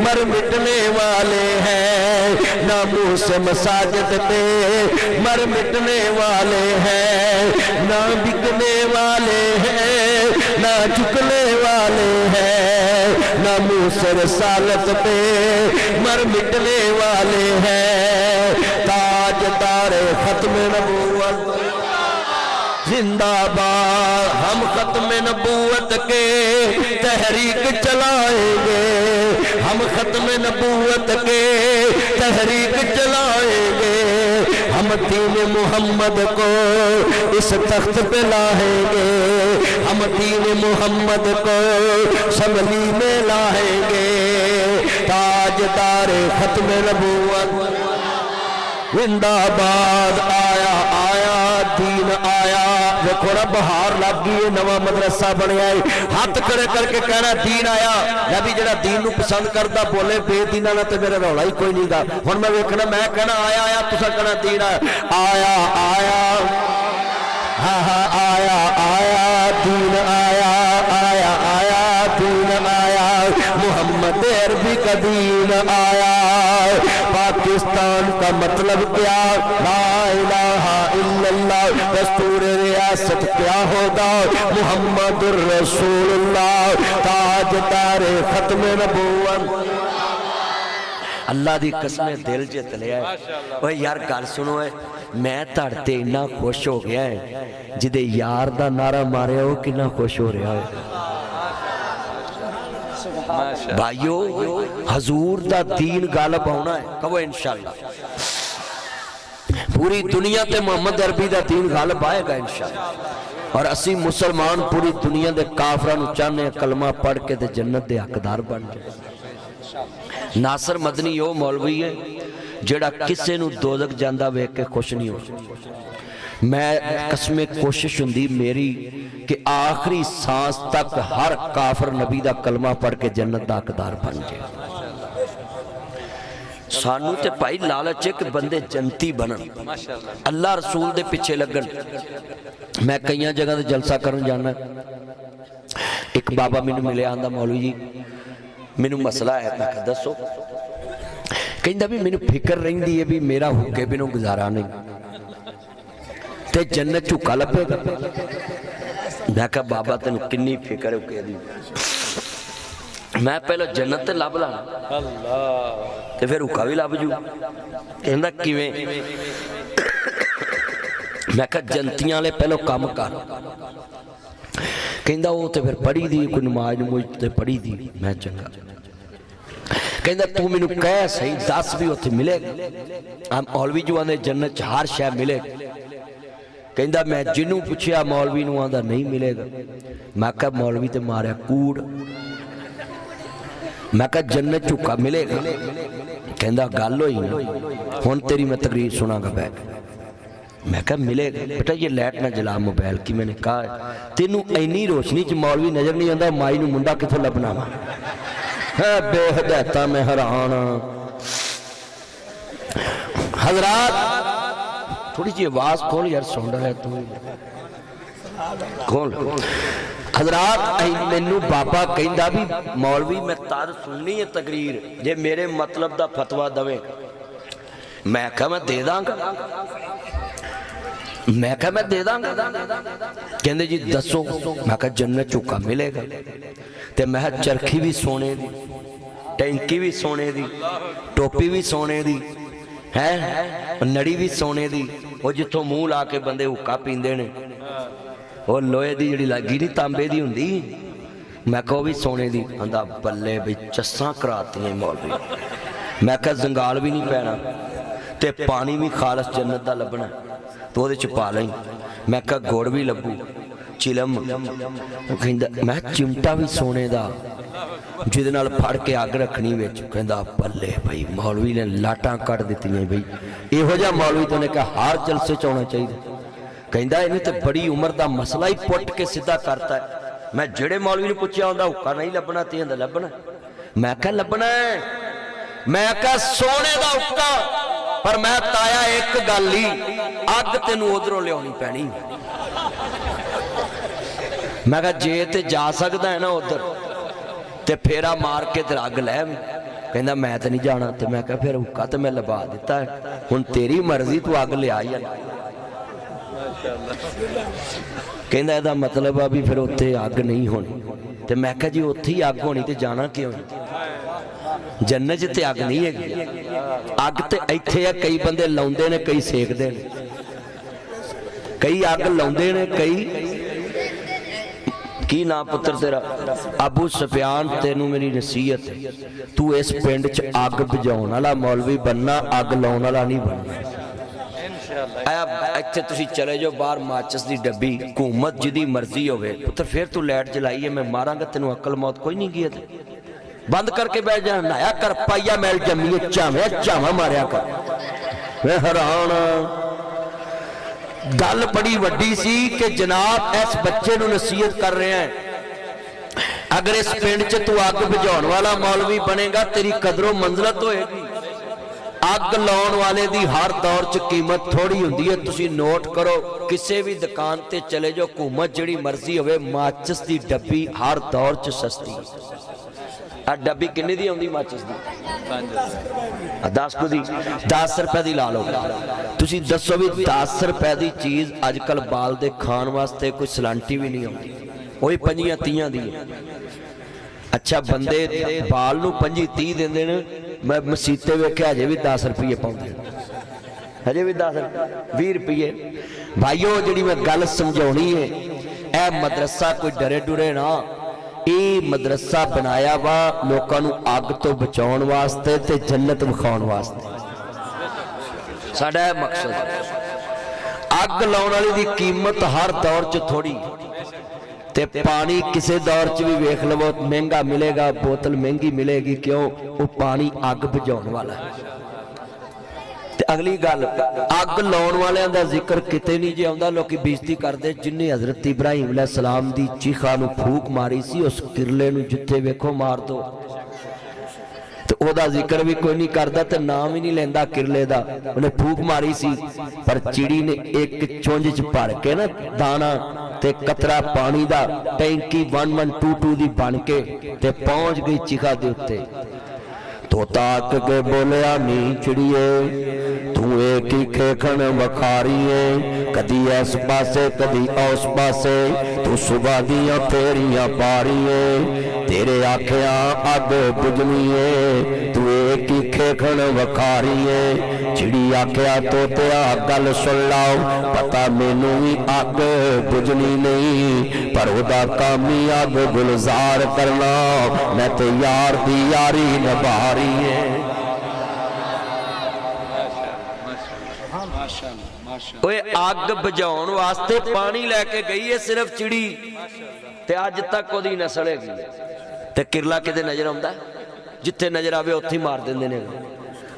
मर मिटने वाले हैं, ना मुँह से मसाजिद पे मर मिटने वाले हैं, ना बिकने वाले हैं ना झुकने वाले हैं, ना मुँह से रसालत पे मर मिटने वाले हैं। ताजदार खत्म नबूवत जिंदाबाद। हम खत्म नबूवत के तहरीक चलाएंगे, हम खत्म नबूवत के तहरीक चलाएंगे, हम दीन मोहम्मद को इस तख्त पे लाएंगे, हम दीन मोहम्मद को शमली में लाएंगे। ताजदार खत्म नबूवत जिंदाबाद। आया आया दीन आया। देखो ना बहार लग गई है, नवा मदरसा बनया है, हाथ खड़े करके कहना दीन आया। मैं भी जरा दीन नूं पसंद करता बोले बेदीना ना तो मेरा रौला ही कोई नहीं गा। हुण मैं वेखना मैं कहना आया आया, तुसा कहना दीन आया। आया आया हाँ हाँ आया आया दीन आया, आया आया दीन आया, मोहम्मद अरबी का दीन आया। पाकिस्तान का मतलब क्या? ला इलाहा इल्लल्लाह। दस्तूर रियासत क्या होगा? मुहम्मदुर रसूलुल्लाह। ताजदार खत्म नबूवत। अल्लाह दी कसमें दिल जित लिया। ओए यार गल सुनो है, मैं तुहाडे ते इन्ना खुश हो गया है, जिदे यार दा नारा मारिया वो कितना खुश हो रहा है। भाइयों हजूर दा दीन गालिब आना है, कहो इंशाअल्लाह। पूरी दुनिया ते मोहम्मद अरबी दा दीन गालिब आएगा इंशाअल्लाह। और असी मुसलमान पूरी दुनिया दे काफरां नूं चाहने कलमा पढ़ के ते जन्नत दे हकदार बन जाए। नासर मदनी वो मौलवी है जेड़ा किसे नूं दोज़ख जांदा वेख के खुश नहीं हो। मैं कसमें कोशिश हुंदी मेरी कि आखिरी सांस तक हर काफर नबी दा कलमा पढ़ के जन्नत दा हकदार बन जाए। सानू ते भाई लालच है कि बंदे जन्नती बनन, अल्लाह रसूल दे पिछे लगन। मैं कई जगह ते जलसा करन जाना, एक बाबा मैनू मिले आंदा मौलवी जी मैनू मसला है। मैं कहा दसो। कहंदा भी मैनू फिक्र रहिंदी है भी मेरा हुक्के बिनों गुजारा नहीं ते जन्नत झुका लभेगा। मैं कहा बाबा तेन किन्नी फिक्र हुक्के दी, मैं पहले जन्नत ते लभ ला ते फिर हुक्का भी लभ जू। कहंदा किवें? मैं कहा जनतियां वाले पहले काम कर। कहंदा वो तो फिर पढ़ी दी कोई नमाज नमूज ते पढ़ी दी। मैं चंगा। कहंदा तू मैनू कह सही दस भी उत्थे मिलेगा? हम मौलवी जो आंदे जन्नत च हर शै मिलेगी। कहंदा मैं जिन्हों पूछया मौलवी नूं आंदा नहीं मिलेगा। मैं कहा मौलवी ते मारिया कूड़। मैं कहा जन्नत झुका मिलेगा? कहंदा गल होई ना, हुण तेरी मैं तकरीर सुनागा बैठ। मैं कहा मिलेगा। बेटा ये लाइट ना जला मोबाइल की। मैंने कहा तेनू इन्नी रोशनी च मौलवी नजर नहीं आता, माई नू मुंडा किथों लभना वा? है बेहदायता में हैरान। हजरात थोड़ी जी आवाज खोल यार, सुन रहा है तू खोल। हजरात मैनू बाबा कहंदा भी मौलवी मैं तार सुननी है तकरीर जे मेरे मतलब दा फतवा दवे। मैं कहा मैं दे दांगा। मैं कहा मैं दे दांगा। कहंदे जी दसो। मैं कहा जन्नत झुका मिलेगा। ते मैं चरखी भी सोने दी, टैंकी भी सोने दी, टोपी भी सोने दी है, नड़ी भी सोने दी। वो जिथों मुंह ला के बंदे हुक्का पींदे ने वो लोहे दी जिहड़ी लगी नहीं तांबे दी हुंदी। मैं कहा भी सोने दी। आंदा बल्ले भी चस्सां करातियां मौलवी। मैं कहा जंगाल भी नहीं पैना ते पानी भी खालस जन्नत दा लभना तो वो पा लई। मैं कहा गुड़ भी लभू चिलम कहंदा मैं चिमटा भी सोने दा जिहदे नाल फड़ के अग रखनी विच कहंदा पल्ले भाई मौलवी ने लाटां कट दित्तियां भाई इहो जिहा मौलवी तो ने कहा हर जलसे च आउणा चाहिए कहंदा इहने ते बड़ी उम्र दा मसला ही पुट के सीधा करता है मैं जेड़े मौलवी ने पुछया हुंदा हुक्का नहीं लभना ते कहंदा लभना मैं कहा लभना है मैं कहा सोने दा हुक्का पर मैं ताया एक गल ही अग तेनू उधरों लियाउणी पैनी मैं कहा जे ते जा सकदा है ना उधर ते फेरा मार के ते अग लै कहंदा मैं तो नहीं जाना ते मैं कहा फिर हुक्का तो मैं लभा दिता है हुण तेरी मर्जी तू अग लिया ही कहंदा इहदा मतलब आ भी फिर उत्थे अग नहीं होनी ते मैं कहा जी उत्थे ही अग होनी ते जाना क्यों जन्नत च ते अग नहीं हैगी अग ते इत्थे है कई बंदे लाउंदे ने कई सेकदे ने कई अग लाउंदे ने कई की ना पुत्र तेरा अबू सुफियान तेनू मेरी नसीहत है तू इस पिंड च अग बुझाउण वाला मौलवी बनना अग लाउण वाला नहीं बनना इत्थे तुसीं चले जाओ बाहर माचिस दी डब्बी हुकूमत जिहदी मर्जी होवे पुत्र फिर तू लाइट जलाई है मैं मारांगा तेनू अकल मौत कोई नहीं गई बंद करके बैठ जा नहाया कर पाइया मैल जम्मी झावे झावा मारिया कर मैं हैरान गल बड़ी वड्डी सी कि जनाब इस बच्चे नूं नसीहत कर रहे हैं अगर इस पिंड च तू अग बुझाउण वाला मौलवी बनेगा तेरी कदरों मंजिलत होएगी अग लाउण वाले दी हर दौर च कीमत थोड़ी हुंदी है तुसीं नोट करो किसी भी दुकान ते चले जाओ हुकूमत जिहड़ी मर्जी होवे माचिस दी डब्बी हर दौर च सस्ती आ डब्बी किन्ने दी आउंदी माचिस दी 10 दी 10 रुपए दी ला लो तुसीं दसो भी 10 रुपए दी चीज़ अजकल बाल दे खाण वास्ते कोई सलांटी भी नहीं आउंदी ओही 25-30 दी अच्छा बंदे बाल नूं 25-30 देंदे ने मैं मसीते वेख्या अजे भी 10 रुपये पाउंदे अजे भी 10 20 रुपये भाईओ जिहड़ी मैं गल समझाउणी है ए मदरसा कोई डरे डुरे ना ये मदरसा बनाया वा लोगों नूं अग तो बचाउण वास्ते ते जन्नत विखाउण वास्ते साडा मकसद अग लाउण वाली दी कीमत हर दौर च थोड़ी ते पानी किसी दौर च भी वेख लवो महंगा मिलेगा बोतल महंगी मिलेगी क्यों वो पानी अग बुझाउण वाला है ते अगली गल अग लाउण वालियां दा जिक्र किते नहीं जे आउंदा लोकी बेइज्जती करदे जिन्ने हज़रत इब्राहिम अलैहिस्सलाम दी चीखा नूं फूक मारी सी उस किरले नूं जिथे वेखो मार दो ते ओदा जिक्र भी कोई नहीं करदा ते नाम ही नहीं लैंदा किरले दा उन्हें फूक मारी सी पर चिड़ी ने एक चुंझ च भर के ना दाना ते कतरा पानी दा टैंकी 1122 दी बन के ते पहुंच गई चिखा दे उत्ते तोता आक के बोलिया नी चिड़िए तू एक ही खेखण वखारी है कदी इस पासे कदी उस पासे तू सुबह दियां फेरियां पारी है तेरे आखिया अग बुझनी है तू एक ही खेखण वखारी है चिड़ी आखिया तोतिया गल सुन लाओ पता मैनू भी अग बुझनी नहीं पर उदा काम ही अग गुलजार करना मैं तो यार दी यारी निभा रही है अग बुझाउण वास्ते पानी लैके गई है सिर्फ चिड़ी ते अज तक ओदी नस्ल हैगी ते किरला किते नजर आउंदा जिथे नजर आवे उत्थे मार दिंदे ने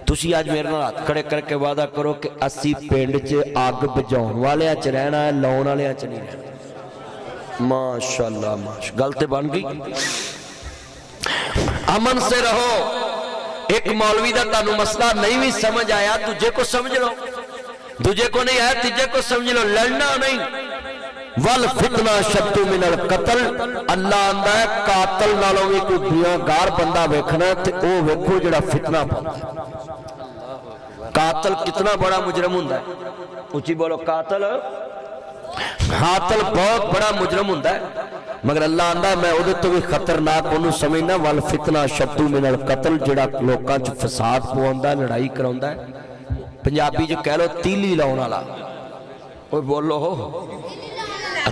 तुसीं अज मेरे नाल हाथ खड़े करके वादा करो कि असीं पिंड च अग बुझाउण वालियां च रहना है लाउण वालियां च नहीं रहना माशाअल्लाह माशा गल ते बन गई अमन से रहो एक मौलवी का तुहानू मसला नहीं भी समझ आया दूजे को समझ लो दूजे को नहीं आया तीजे को समझ लो लड़ना नहीं वल फितना शब्दों मिनल कतल अल्लाह आंदा है कातल नालों भी कोई गुनाहगार बंदा वेखना ते ओ वेखो जिहड़ा फितना पाउंदा कातल कितना बड़ा मुजरम हुंदा है उच्ची बोलो कातल बहुत बड़ा मुजरम हुंदा है मगर अल्लाह आंदा मैं उहदे तो भी खतरनाक उहनूं समझना वल फितना शब्दों मिनल कतल जिहड़ा लोकां च फसाद पवाउंदा लड़ाई कराउंदा है पंजाबी च कह लो तीली लाउण वाला ओए बोलो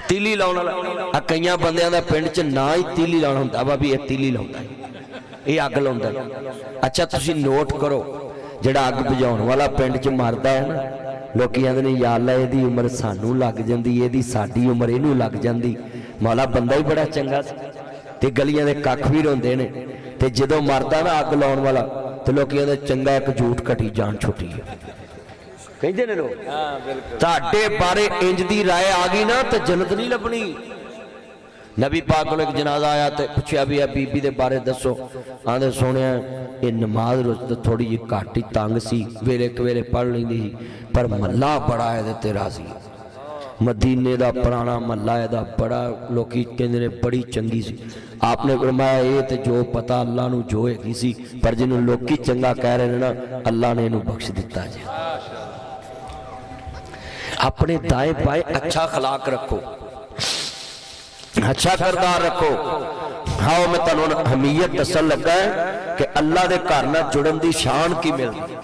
तीली लाउण वाला कई बंदियां दा पिंड च ना ही तीली लाउण हुंदा वा भी ये तीली लाउंदा ये अग लाउंदा अच्छा तुसीं नोट करो जिहड़ा अग बुझाउण वाला पिंड च मरदा है ना लोग आंदे ने या अल्लाह इहदी उम्र सानू लग जांदी, इहदी साडी उम्र इहनू लग जांदी। मौला बंदा ही बड़ा चंगा सी ते गलियां दे कख भी रोंदे ने ते जदों मरदा ना अग लाउण वाला ते लोग आंदे चंगा एक झूठ घटी जान छुटी है कहंदे ने लोग। तुहाडे बारे इंज दी राय आ गई ना तो जन्नत नहीं लभनी। नबी पाक को एक जनाजा आया तो पूछा भी बीबी के बारे दसो। आंदे सोने ये नमाज रोज तो थोड़ी जी घट ही तंग सी, वेले कवेले पढ़ लेंदी पर महला बड़ा है ते राजी। मदीने का पुराना महला है बड़ा लोग कहते ने बड़ी चंगी सी। आपने फरमाया ये तो जो पता अल्लाह नू जो हैगी सी, पर जिन्होंने लोग चंगा कह रहे हैं ना अल्लाह ने इनू बख्श दिता जी। अपने दाएं बाएं अच्छा खलाक रखो, अच्छा किरदार रखो। हाँ मैं तुहानू अहमियत दसन लगा है कि अल्लाह के घर नाल जुड़न की शान की मिलती।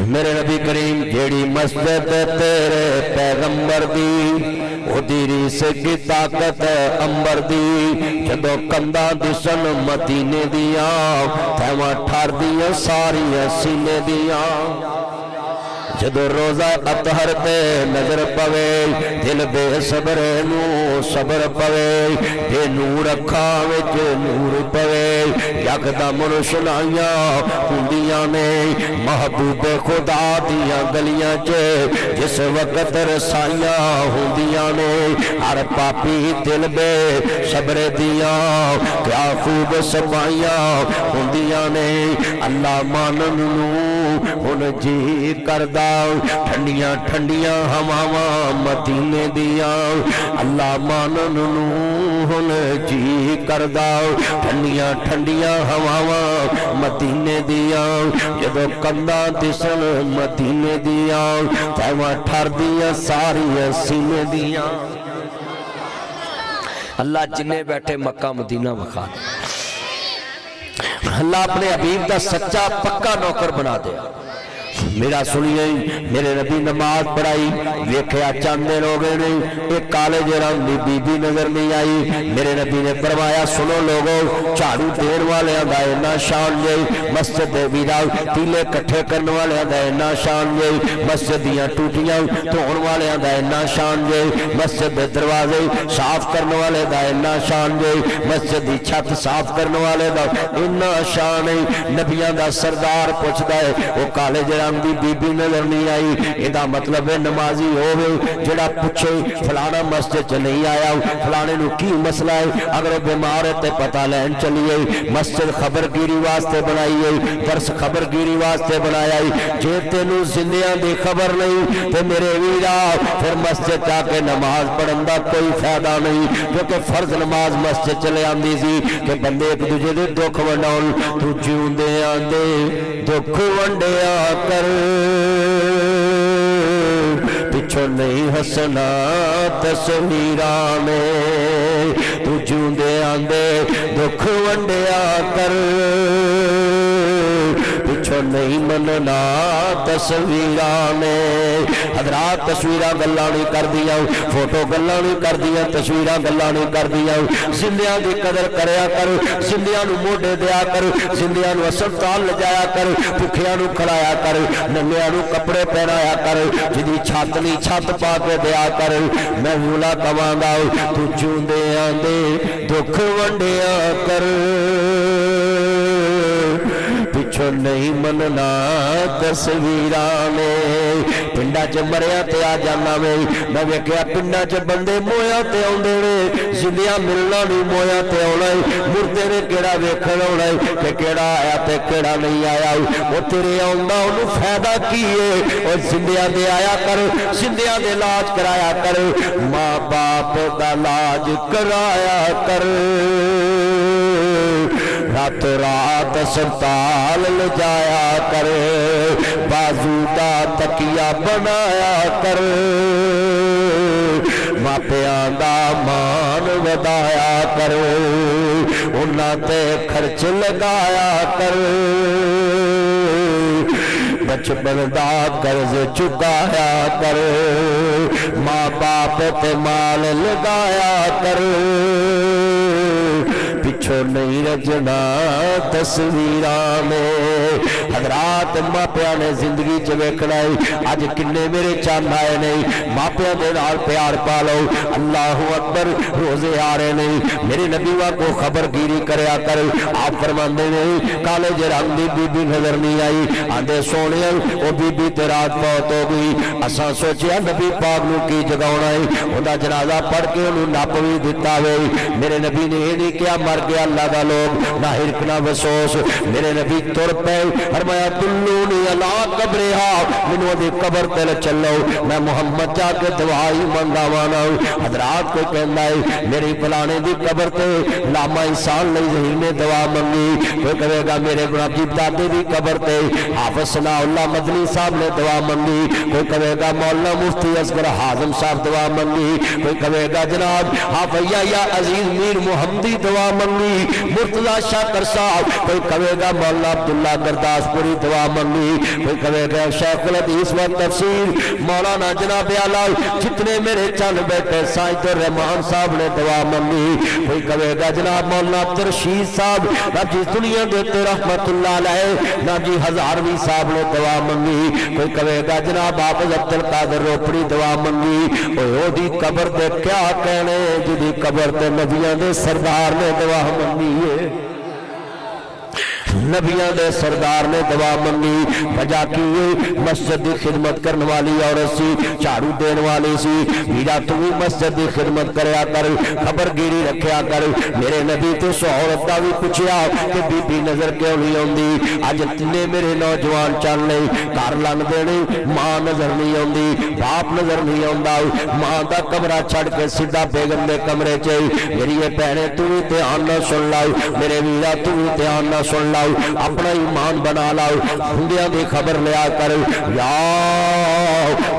मेरे नबी करीम जेड़ी मस्जिद तेरे पैगंबर दी ओदी रीस की ताकत अंबर दी। जदों कंधा दिसन मदीने दियां तैवां ठर दियां सारियां सीने दियां। जदों रोजा अतहर पे नजर पवे दिल बेसबर नू सबर पवे, ते नूर अखां विच नूर पवे। यकदम रोशनाइयां हुंदियां ने महबूब खुदा दियां गलियां च जिस वक्त रसाइयां हुंदियां ने। हर पापी दिल बे सबर दियां क्या खूब सफाइयां हुंदियां ने। अल्लाह मानन नू हुण जी करदा ठंडियां ठंडियां हवावां मदीने दियां। अल्लाह मानन नू हुण जी करदा ठंडियां ठंडियां हवावां मदीने दियां। जदों कंधां दिसन मदीने दियां तैवां ठरदियां सारियां सीने दियां। अल्लाह जिन्ने बैठे मक्का मदीना विखा दे। अल्लाह अपने हबीब का सच्चा पक्का नौकर बना दे। मेरा सुनिए मेरे नबी नमाज पढ़ाई वेख्या चंद दिन हो गए नहीं एक काले रंग की बीबी नजर नहीं आई। मेरे नबी ने फरमाया सुनो लोगो झाड़ू देने वाले का इन्ना शान जे, मस्जिद के वीरा तीले कट्ठे करने वाले का इन्ना शान जे, मस्जिद दियां टूटियां धोने वाले का इन्ना शान जे, मस्जिद के दरवाजे साफ करने वाले का इन्ना शान जे, मस्जिद की छत साफ करने वाले का इन्ना शान है। नबियां का सरदार पुछदा है वो काले रंग की बीबी नजर नहीं आई, इसका मतलब है नमाजी होवे जेड़ा पूछे फलाना मस्जिद च नहीं आया फलाने नू की मसला है। अगर बीमार है तो पता लैन चलिए। मस्जिद खबरगिरी वास्ते बनाई है, दरस खबरगिरी वास्ते बनाया है। जे तेनू जिंदियां दी खबर नहीं तो मेरे वीरा फिर मस्जिद जाके नमाज पढ़न का कोई फायदा नहीं, क्योंकि फर्ज नमाज मस्जिद चले आती सी कि बंदे एक दूजे के दुख वंडाउण। तू जिउंदे आंदे दुख वंडिया कर पिछो नहीं हसना तस्वीरां में। तू जिउंदे आंदे दुख वंडिया कर पिछो नहीं मनना तस्वीरां में। हजरात तस्वीरां गल्लां नहीं कर दियां, फोटो गल्लां नहीं कर दियां, तस्वीरां गल्लां नहीं कर दियां। जिंदियां की कदर करया कर, जिंदियां नू मोढे दिया कर, जिंदियां नू अस्पताल लिजाया कर, भुखियां नू खिलाया कर, नंगियां नू कपड़े पहनाया कर, जिहदी छत नहीं छत पा के दिया कर। मैं भूला कवांगा तू जिउंदे आंदे दुख वंडिया कर पिछो नहीं मनना तस्वीरां में। पिंडा च मरिया ते आ जाना वे, मैं वेख्या पिंडा च बंदे मोया ते आउंदे ने, जिंदियां मिलना नहीं मोया ते आउणा है। मुर्दे ने केड़ा वेखण आउणा है कि केड़ा आया ते केड़ा नहीं आया। वो तेरे आउंदा ओनू फायदा की है। और जिंदियां दे आया कर, जिंदियां दे इलाज कराया कर, मां बाप दा इलाज कराया कर। रातों रात अस्पताल ले जाया कर, बाजू का तकिया बनाया कर, मापियां दा मान वधाया कर, उन्हां ते खर्च लगाया कर, बचपन दा कर्ज चुकाया कर, माँ बाप ते माल लगाया कर, पिछो नहीं रजना तस्वीरां में। हजरात मापिया ने जिंदगी च वेखना है अज किन्ने मेरे चंद आए नहीं मापिया दे नाल प्यार पा लो अल्लाह अकबर रोजे आ रहे नहीं मेरे नबी को खबरगिरी करया कर आप फरमाते ने काले जे रंग दी बीबी नजर नहीं आई आंदे सोने वो बीबी ते रात बहुत हो गई असा सोचिया नबी पाक नूं की जगाउणा है उहदा जनाजा पढ़ के उहनूं नप भी दिता वे मेरे नबी ने यह नहीं किया मर गया अल्लाह का लोग ना हिरक ना बसोस मेरे नबी तुर पे फरमाया दुल्लूनी अला कब्रिहा मैनूं ओहदी कबर ते चलो मैं मुहम्मद जाके दवाई मंगावा ना हजरात कोई कहंदा है मेरी फलाने दी कबर ते लामा इंसान लई ज़हीर ने दवा मंगी कोई कहेगा मेरे गुलाम दादे दी कबर ते हाफिज़ सनाउल्लाह मदनी साहब ने दवा मंगी कोई कहेगा मौलाना मुफ्ती असगर हाज़म साहब दवा मंगी कोई कहेगा जनाब हाफिया या अजीज मीर मुहम्मदी दवा मंगी मुर्तजा शाकर साहब कोई कहेगा मौलाना अब्दुल्ला गुरदासपुरी दवा मंगी कोई कहेगा शेखुल हदीस व तफसीर मौलाना जनाब आला जितने मेरे चल बैठे साइदुर रहमान साहब ने दवा मंगी कोई कहेगा जनाब मौलाना अब्दुल रशीद साहब ना जी दुनिया देते रहमतुल्लाह अलैह ना जी हजारवी साहब ने दवा मंगी कोई कहेगा जनाब हाफिज अब्दुल कादिर रोपड़ी दवा मंगी ओदी कबर दे क्या कहने जिदी कबर ते नबियां दे सरदार ने दवा मंगी है नबियां दे सरदार ने दवा मंगी वजह की मस्जिद की खिदमत करने वाली औरत सी झाड़ू देने वाली सी वीरा तू भी मस्जिद की खिदमत करया कर खबरगिरी रखया कर मेरे नबी तो उस औरत का भी पूछया कि बीबी नजर क्यों नहीं आती अज तिने मेरे नौजवान चल नहीं घर लंघते नहीं मां नजर नहीं आती बाप नजर नहीं आता मां का कमरा छड़ के सीधा बेगम के कमरे च मेरी ये भैने तू भी ध्यान न सुन लाओ मेरे वीरा तू भी ध्यान न सुन लाओ अपना ईमान बना लाओ हुंदियां दी खबर लिया कर या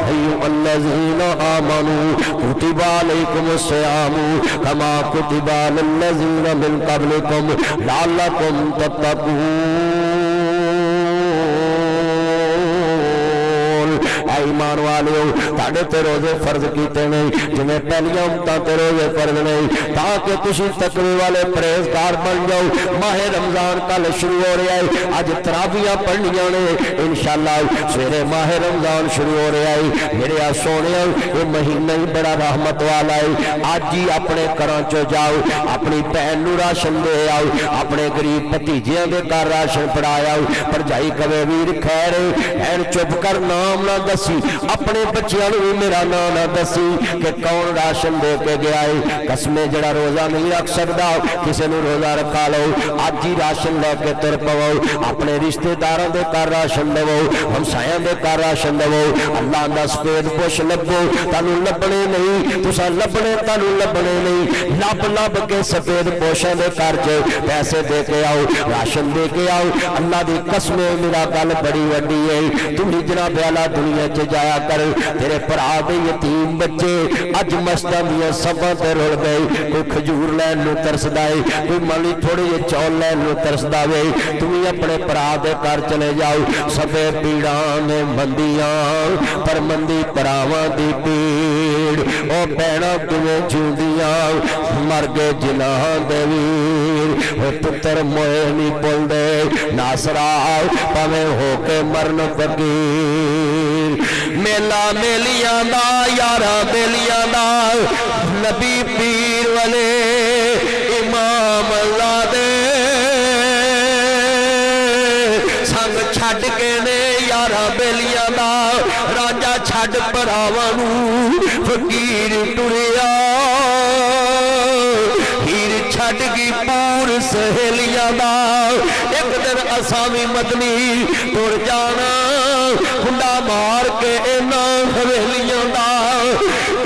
अय्युहल्लज़ीना आमनू कुतिबा अलैकुमुस सियामु कमा कुतिबा अलल्लज़ीना मिन क़ब्लिकुम लअल्लकुम तत्तक़ून ईमान वाले ताड़े ते रोजे फर्ज किए नहीं जिन्हें पहलियां उम्मतां ते रोजे फर्ज नहीं ताकि तुसीं तकवे वाले परहेजगार बन जाओ माहे रमजान कल शुरू हो रहा है अज तरावियां पढ़नियां ने इंशाअल्लाह सवेरे माहे रमजान शुरू हो रहा है मेरे आ सोने ये महीना ही बड़ा रहमत वाला है अज ही अपने घरों चो जाओ अपनी भैन नूं राशन दे आओ अपने गरीब भतीजियां दे घर राशन फड़ाया भरजाई कवे वीर खैर ऐन चुप कर नाम ना दसी अपने बच्चों भी मेरा नाम ना दसी कि कौन राशन दे के गया है कसमे जड़ा रोजा नहीं रख सकता किसी ने रोजा रखा लो अज ही राशन लेके तुर पवो अपने रिश्तेदारों के घर राशन देवो हमसायां के घर राशन देवो अल्लाह का सफेद पुछ लभो तुहानू लभने नहीं तुसा लभने तुहानू लभने नहीं लब लब के सफेद पोशां के घर च पैसे दे के आओ राशन दे के आओ अल्लाह की कसमे मेरा गल बड़ी वड्डी है तुम जनाब आला दुनिया च जाया कर तेरे भरा दे यतीम बच्चे अज मस्तां दियां सभां ते रुल गए कोई खजूर लैन नूं तरसदा है कोई माली थोड़े जे चौल लैन नूं तरसदा वे तुम अपने भरा दे घर चले जाओ सबे पीड़ां ने मंदियां पर मंदी भरावां दी पीड़ ओ भैणां किवें जिउंदियां मर गए जिन्हां दे वीर ओ पुत्तर मोए नहीं भुलदे नासरा भावें हो के मरन फकीर मेला मेलियां दा यारा बेलियां दा नबी पीर वाले इमाम ज़ादे संग छड़ के ने यारा बेलियां दा राजा छड़ भरावां नूं फकीर टुरिया हीर छड़ गई पूर सहेलियां दा एक दिन असां भी मदनी तुर जाना खुंडा मार के इन्हां हवेलियां दा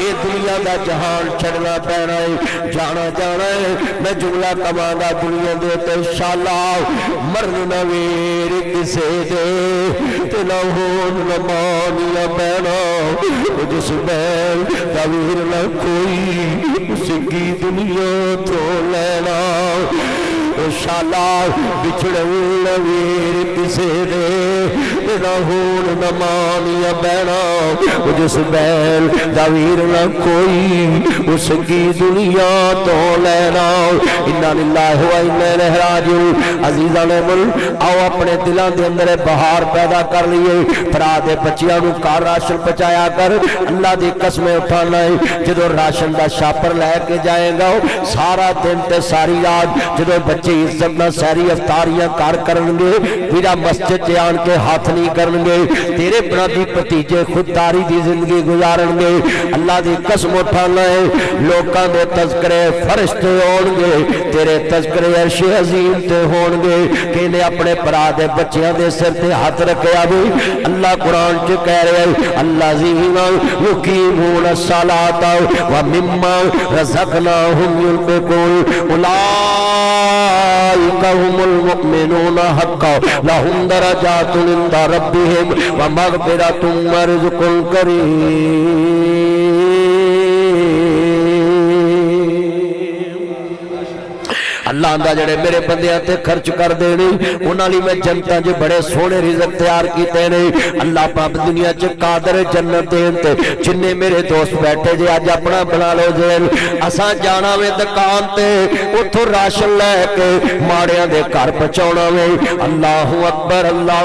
ये दुनिया का जहान छड़ना पैना है जाना जाना है मैं जुमला कमांगा दुनिया दे ते शाला मरन न वेर किसे दे ते ना होन न मानिया पैना जिस बैल दा वीर न कोई उसकी दुनिया तो लेना शाला बिछड़े वीर किसे दे ना होन न मानिया बहना जिस बैल दा वीर न कोई उसकी दुनिया तो लेना। इन्ना लिल्लाहि व इन्ना इलैहि राजिऊन। अजीज़ां ने मुल आओ अपने दिलों के अंदर बहार पैदा कर लिए। भरा दे बच्चियां नूं घर राशन पहुंचाया कर। अल्लाह दी कसमें उठाना है जो राशन का छापर लैके जाएगा सारा दिन ते सारी रात जो बच्चे इज्जत नाल सारी अफतारियां कर करनगे मेरा मस्जिद च आन के हाथ नहीं करनगे तेरे बिना दी भतीजे खुददारी दी जिंदगी गुजारनगे। अल्लाह दी कसम उठाना है लोकां दे तज़किरे फरिश्ते होणगे तेरे तज़किरे अर्श अज़ीम ते होणगे। किने अपने भरा दे बच्चियां दे सिर ते हाथ रखया वे। अल्लाह कुरान च कह रहा है अल्लाज़ीना युकीमूना सलाता व मिम्मा रज़क़नाहुम युनफ़िक़ून उलाइका हुमुल मुमिनूना हक़्क़न लहुम दरजातुन इंदा रब्बिहिम व मग़फ़िरतुम व रिज़्क़ुन करीम। अल्लाह आंदा जेड़े मेरे बंदियां ते खर्च कर देने उन्हां लई मैं जनता च बड़े सोहने रिज़्क तैयार कीते ने। अल्लाह पाक दुनिया च कादर जन्नत देन ते जिन्ने मेरे दोस्त बैठे जे अज अपना बना लो जेल असां जाना वे दुकान ते उत्थों राशन लैके माड़ियां दे घर पहुंचाउणा वे। अल्लाहु अकबर अल्लाह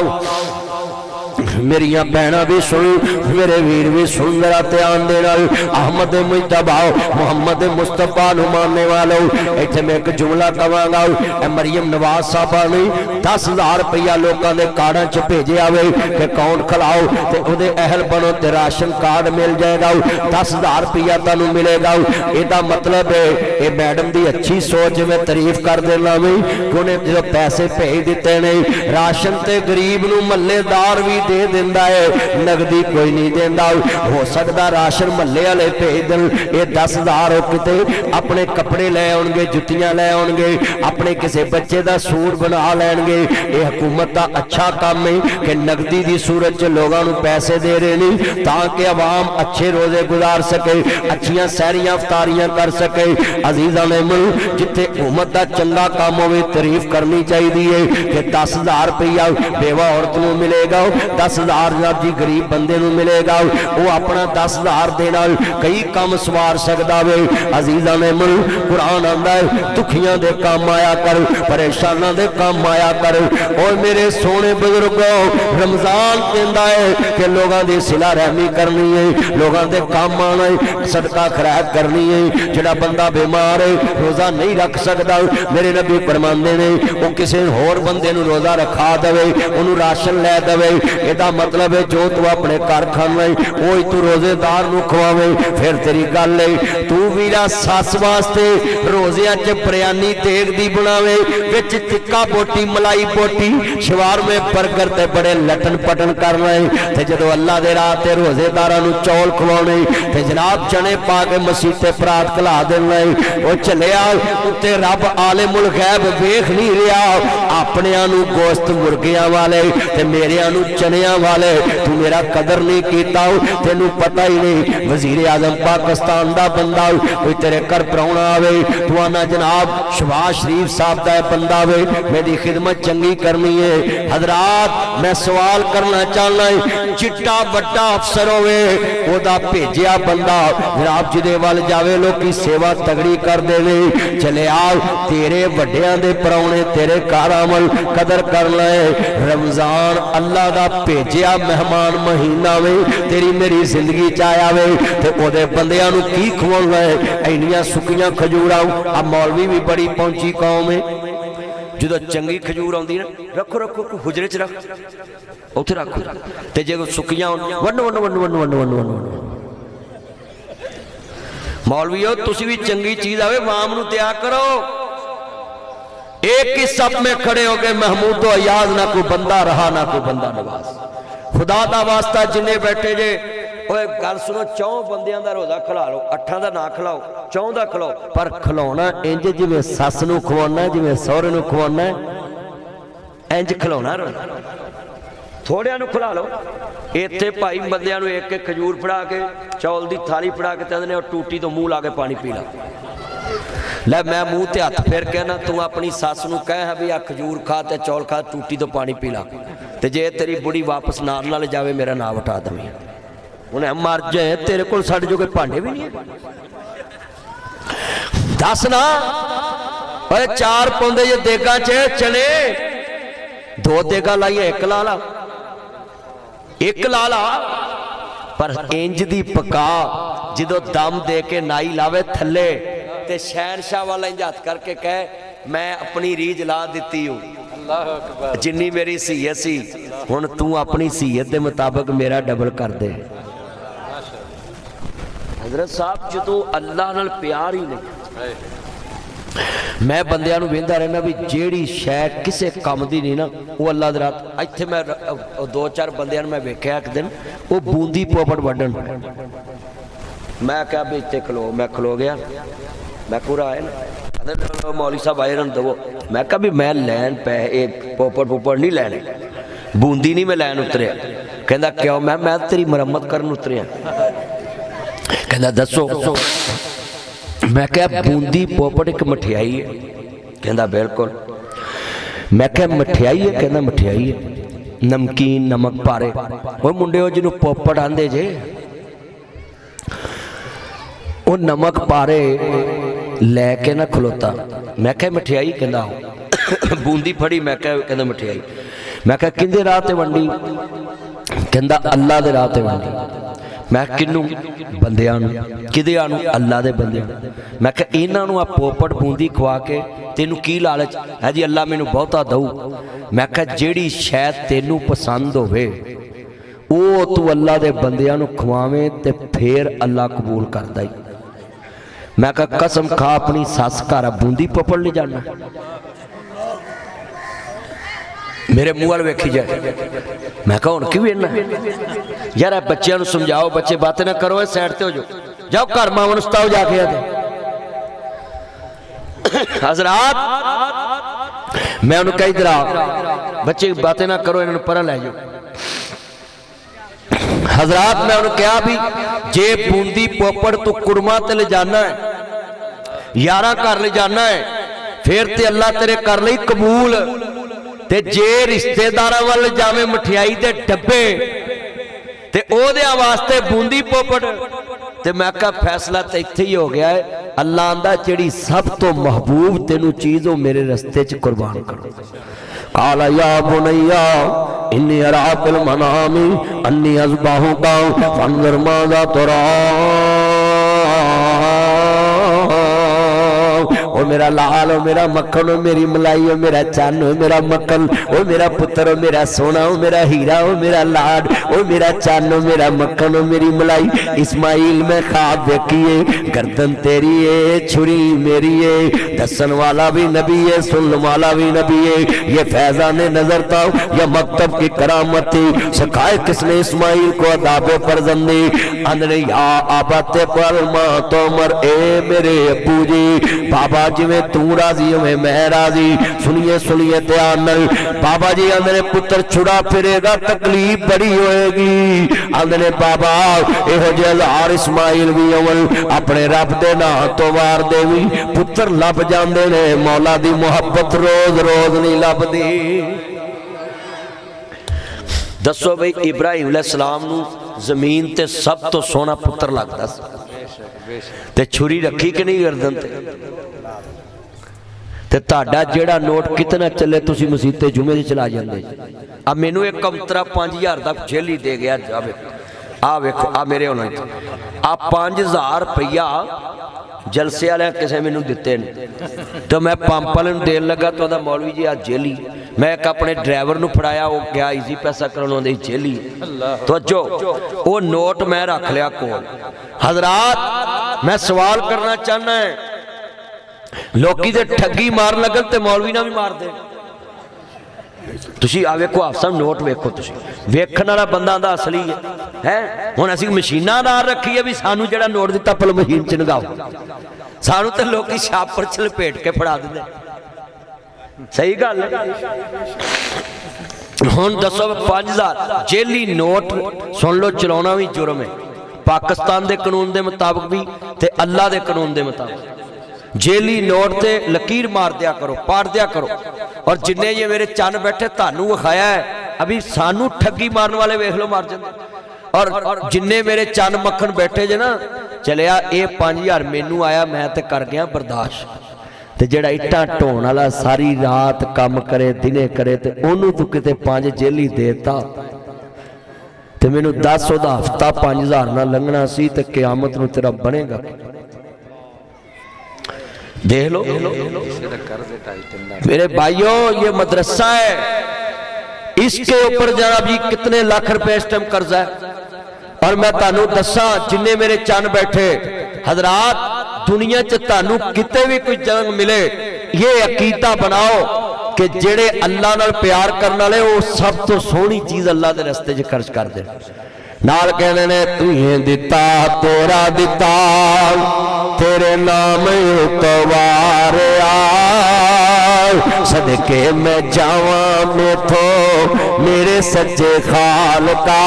मेरिया भैना भी सुन मेरे वीर भी सुन मेरा ध्यान देना। अहमद मुजतबा मुहम्मद मुस्तफा नूं मानने वालों इत्थे मैं एक जुमला कहांगा। मरियम नवाज साहबा ने 10,000 रुपया लोगों के कार्डा च भेजे आवे कि कौन खिलाओ तो उहदे अहल बनो तो राशन कार्ड मिल जाएगा 10,000 रुपया तुहानूं मिलेगा। इसका मतलब है ये मैडम की अच्छी सोच मैं तारीफ कर देना वी कि उन्हें जो पैसे भेज दिते ने राशन ते गरीब नूं महल्लेदार भी दे दिंदा है नगदी कोई नहीं देंदा। हो सकता राशन महल्ले वाले भेज देन ये 10,000 किते अपने कपड़े लै आउणगे जुत्तियां लै आउणगे अपने किसी बच्चे का सूट बना लैणगे। ये हुकूमत का अच्छा काम है कि नगदी की सूरत च लोगों को पैसे दे रहे हैं ताकि आवाम अच्छे रोजे गुजार सके अच्छियां सहरियां अफतारियां कर सके। अजीज़ां ने मुल जिथे हुकूमत का चंगा काम होवे तारीफ करनी चाहिए कि 10,000 रुपया बेवा औरत को मिलेगा 10,000 जी गरीब बंदे नूं मिलेगा वो अपना 10,000 दे नाल कई काम सवार सकदा वे। अजीज़ां ने मुल कुरान आंदा है दुखियां दे काम आया कर परेशानां दे काम आया कर। और मेरे सोने बुजुर्गों रमजान कहंदा है कि लोगों की सिला रहमी करनी है लोगों के काम आना है सदका खैरात करनी है। जिहड़ा बंदा बीमार है रोज़ा नहीं रख सकता मेरे नबी फरमांदे ने वो किसी होर बंदे नूं रोज़ा रखा देवे उन्होंने राशन लै देवे। ਇਹਦਾ मतलब है जो तू अपने घर खाना है वो तू रोजेदार नूं खवावे फिर तेरी गल है। तू वीरा सस वास्ते रोजिया च बिरयानी तेग दी बनावे विच टिक्का बोटी मलाई बोटी शवार में बर्गर ते बड़े लटन पटन करना है ते जदों अल्लाह दे राह ते रोजेदारां नूं चौल खवाने ते जनाब चने पा के मसीह ते परात खिला देना है। वो चलिया उत्ते रब आलिमुल गैब वेख नहीं रहा अपनियां नूं गोश्त मुर्गियां वाले ते मेरियां नूं चनिया वाले तू मेरा कदर नहीं किया तेनू पता ही नहीं। वजीर आजम पाकिस्तान का बंदा कोई तेरे घर प्राहुणा आवे तू आना जनाब शहबाज शरीफ साहब का बंदा वे मेरी खिदमत चंगी करनी है। हजरात मैं सवाल करना चाहना है चिट्टा बड़ा अफसर होवे ओदा भेजिया बंदा जनाब जिदे वाल जावे लोकी सेवा तगड़ी कर देवे चले आओ तेरे वड्डियां दे प्राहुणे तेरे घर अमल कदर करना है। रमजान अल्लाह का भेजिया मेहमान महीना वे तेरी मेरी जिंदगी च आया वे ते ओदे बंदियां नूं की खवाउणा है इन्नियां सुक्कियां खजूरां। आ मौलवी भी बड़ी पहुंची कौम है जो चंगी खजूर आउंदी ना रखो रखो हुजरे च रख उत्थे रखो ते जे सुक्कियां वंड वंड वंड वंड वंड वंड वंड मौलवीओ तुसी भी चंगी चीज आवे वाम नूं दिया करो। एक ही सब में खड़े हो गए महमूद तो अयाज ना कोई बंदा रहा ना कोई बंदा नवाज खुदा दा वास्ता जिन्हें बैठे जे ओए गल सुनो 4 बंदियां दा रोजा खिला लो 8 दा ना खिलाओ 4 दा खिलाओ पर खिलाउणा इंज जिवें सस नूं खवाउणा जिवें सहुरे नूं खवाउणा इंज खिलाउणा थोड़ियां नूं खिला लो। इत्थे भाई बंदियां नूं एक एक खजूर फड़ा के चौल दी थाली फड़ा के कहंदे ने टूटी तो मूँह ला के पानी पी ला ਲੈ मैं मूँह ते हथ फेर के ना तू अपनी सस नूं कह भी आ खजूर खा ते चौल खा टूटी तो पानी पी ला ते जे तेरी बुढ़ी वापस नाल नाल जावे मेरा नाम उठा दवी उन्हें मर जाए तेरे को साढ़े जोगे भांडे भी नहीं है दस ना पर 4 पौंदे जे देगा च चने 2 देगा लाइए एक ला ला पर इंज दी पका जो दम दे के नाई लावे थले ते शहनशाह वाला इंज हथ करके कह मैं अपनी रीझ ला दी हूँ जिन्नी मेरी सीयत सी हुण तू अपनी सीयत के मुताबिक मेरा डबल कर दे हजरत साहब जो अल्लाह नाल प्यार ही नहीं मैं बंदियां नूं वेंदा रहना भी जेड़ी शै किसे काम दी नहीं ना वो अल्लाह दी रात इत्थे मैं 2-4 बंदियां नूं मैं वेख्या एक दिन वो बूंदी पोपट वड्डण मैं कहा भी इत्थे खलो मैं खलो गया मैं पूरा आया ना मौलवी साहब आए रन दवो मैं कहा भी मैं लैन पै पोपट पोपट नहीं लैने बूंदी नहीं मैं लैन उतरिया कहंदा क्यों मैं तेरी मरम्मत करन उतरिया कहंदा दसो मैं क्या बूंदी पोपट एक मठियाई है कहंदा बिल्कुल मैं क्या मठियाई है कहंदा मठियाई है नमकीन नमक पारे वो मुंडे हो जिन्हों पोपट आंदे जे वो नमक पारे लैके ना खलोता मैं क्या मठियाई कहंदा बूंदी फड़ी मैं क्या कहंदा मठियाई मैं क्या किंदे राह ते वंडी कहंदा अल्लाह दे राह ते वंडी मैं किनू बंदियां किदियां अल्लाह दे बंदियां मैं कहा इन्हां नूं आ पोपट बूंदी खवा के तेनू की लालच है जी अल्लाह मैनू बहुता दऊ मैं कहा जेड़ी शैद तेनू पसंद होवे ओ तू अल्लाह दे बंदियां नूं खवावें ते फिर अल्लाह कबूल करदा ही मैं कहा कसम खा अपनी सस घर बूंदी पोपट नहीं जाना मेरे मुँह वाल वेखी जाए मैं कहा हुण की वेना यार बच्चों समझाओ बच्चे बातें ना करो साइड ते हो जाओ घर मां नूं सताओ जाके हजरात मैं उन्होंने कही इधर आ बच्चे बातें ना करो इन्होंने पर लै जाओ हजरात मैं उन्होंने कहा भी जे बूंदी पोपड़ तू कुड़मा ते ले जाना है यारा घर ले जाना है फिर ते अल्लाह तेरे कर लई कबूल ते जे रिश्तेदारां वाल जावे मठियाई दे डब्बे ते ओदे वास्ते बूंदी पोपट ते मैं कहा फैसला तो इत्थे ही हो गया है अल्लाह आंदा जेड़ी सब तो महबूब तेनू चीज हो मेरे रस्ते च कुर्बान करो काला या बुनैया इन्नी अरा फिल मनामी अन्नी अज़बाहुका फंज़ुर माज़ा तुरा ओ मेरा लाल ओ मेरा मक्खन ओ मेरी मलाई ओ मेरा चन्न ओ मेरा मक्खन ओ मेरा पुत्र ओ मेरा सोना ओ मेरा हीरा ओ मेरा लाड ओ मेरा चन्न ओ मेरा मक्खन ओ मेरी मलाई इस्माइल में ख्वाब देखिए गर्दन तेरी है छुरी मेरी है दसन वाला भी नबी है सुनने वाला भी नबी है ये फैजान नजर था या मकतब की करामत थी सिखाए किसने इस्माइल को अदाबे फरजंदी अंदर या आबाते पर मां तोमर ए मेरे अब्बू जी बाबा जिवें तू राजी होवे मैं राजी सुनिए सुनिए ध्यान नाल बाबा जी आंदे पुत्र छुड़ा फिरेगा तकलीफ बड़ी होएगी आंदे बाबा इहो जे हज़ार इस्माइल भी अवल अपने रब दे नां तो वार दे भी पुत्र लभ जांदे ने मौला दी मुहब्बत रोज रोज नहीं लभदी दसो भाई इब्राहिम अलैहिस्सलाम नूं जमीन ते सब तो सोना पुत्र लगदा सी ते छुरी रखी कि नहीं गर्दन ते ताड़ा जेड़ा नोट कितना चले तुसी मसीते जुमे च चला जांदे आ मैनू एक कमतरा 5000 दा जेली दे गया आ वेखो आ मेरे होना आ 5000 रुपया जलसे वाले किसी मैनू दिते ने तो मैं पंप वाले देन लगा तो आदा मौलवी जी आ जेली मैं एक अपने ड्राइवर नूं फड़ाया वो गया ईजी पैसा करवाउंदे जेली तो जो वो नोट मैं रख लिया कोल हजरात मैं सवाल करना चाहना है लोकी ते ठगी मार लगन ते मौलवी ना भी मार दे तुसी आ वेखो अफसर नोट वेखो तुसी वेखण वाला बंदा दा असली है हुण असीं मशीनां नाल रखी है भी सानू जेड़ा नोट दिता पल मशीन च नगाओ सानू ते लोकी छापर च लपेट के फड़ा दिंदे सही गल हुण दसो 5000 जेली नोट सुन लो चलाउणा भी जुर्म है पाकिस्तान के कानून के मुताबिक भी ते अल्लाह के कानून के मुताबिक जेली नोट ते लकीर मार दिया करो, पाड़ दिया करो। और जिन्ने ये मेरे चन्न बैठे थानू विखाया है, अभी सानू ठगी मारन वाले वेख लो मार जाते। और जिन्ने मेरे चन्न मक्खन बैठे जे ना, चलिया ये 5000 मैनू आया, मैं तो कर गया बर्दाश्त। तो जेड़ा इट्टा ढोण वाला सारी रात काम करे दिने करे, तो ओनू तू किते 5 जेली देता, तो मैनू 10 ओदा हफ्ता 5000 ना लंघना सी, तो क्यामत नू तेरा बनेगा। देख लो मेरे भाइयों, ये मदरसा है, इसके ऊपर जनाब जी कितने लाख रुपए इस टाइम कर्जा है। और मैं तानू दसा, जिन्ने मेरे चन्न बैठे हजरात, दुनिया च तानू किते भी कोई जंग मिले, ये अकीदा बनाओ कि जेड़े अल्लाह नाल प्यार करने वाले, वो सब तो सोहनी चीज अल्लाह के रस्ते च खर्च कर दे। नाल कहने ने तुहें दिता तोरा दिता, तेरे नाम उतवारिया, सदके मैं जावा मेथो मेरे सच्चे खालका।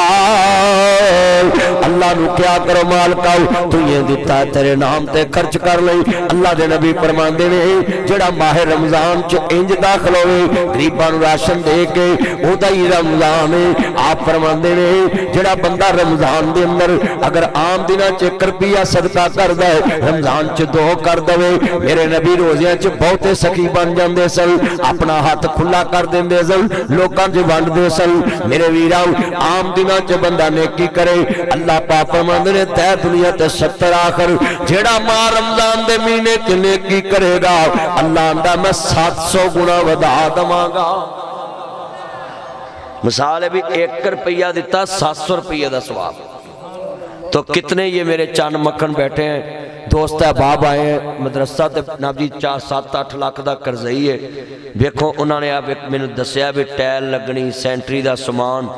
अल्लाह नू क्या करो मालका, तुहें दिता तेरे नाम ते खर्च कर लई। अल्लाह दे नबी फरमांदे ने, जेड़ा माह रमजान च इंज दाखल होवे, गरीबां नू राशन दे के, ओदा ही रमजान है। आप फरमांदे ने, जेड़ा बंदा रमजान दे अंदर अगर आम दिनां च 1 रुपया सदका करदा है, रमजान च 2 कर दवे, मेरे नबी रोज़ियां च बहुते सखी बन जांदे सन, अपना हाथ खुला कर देंदे सन, लोकां च वंडदे सन। मेरे वीरां, आम दिनां च बंदा नेकी करे, अल्लाह पाक फरमांदे ने, तै दुनिया ते 70 आखर, जेड़ा मां रमजान दे महीने च नेकी करेगा, अल्लाह आंदा मैं 700 गुना वधा दवांगा। मिसाल है भी 1 रुपया दिता 700 रुपये का सवाब। तो कितने ये मेरे चन्न मक्खन बैठे हैं, दोस्त अहबाब आए हैं, मदरसा ते जनाब जी 4, 7, 8 लाख का करजई है। वेखो उन्होंने मैनू दसिया भी टैल लगनी, सैंटरी का समान,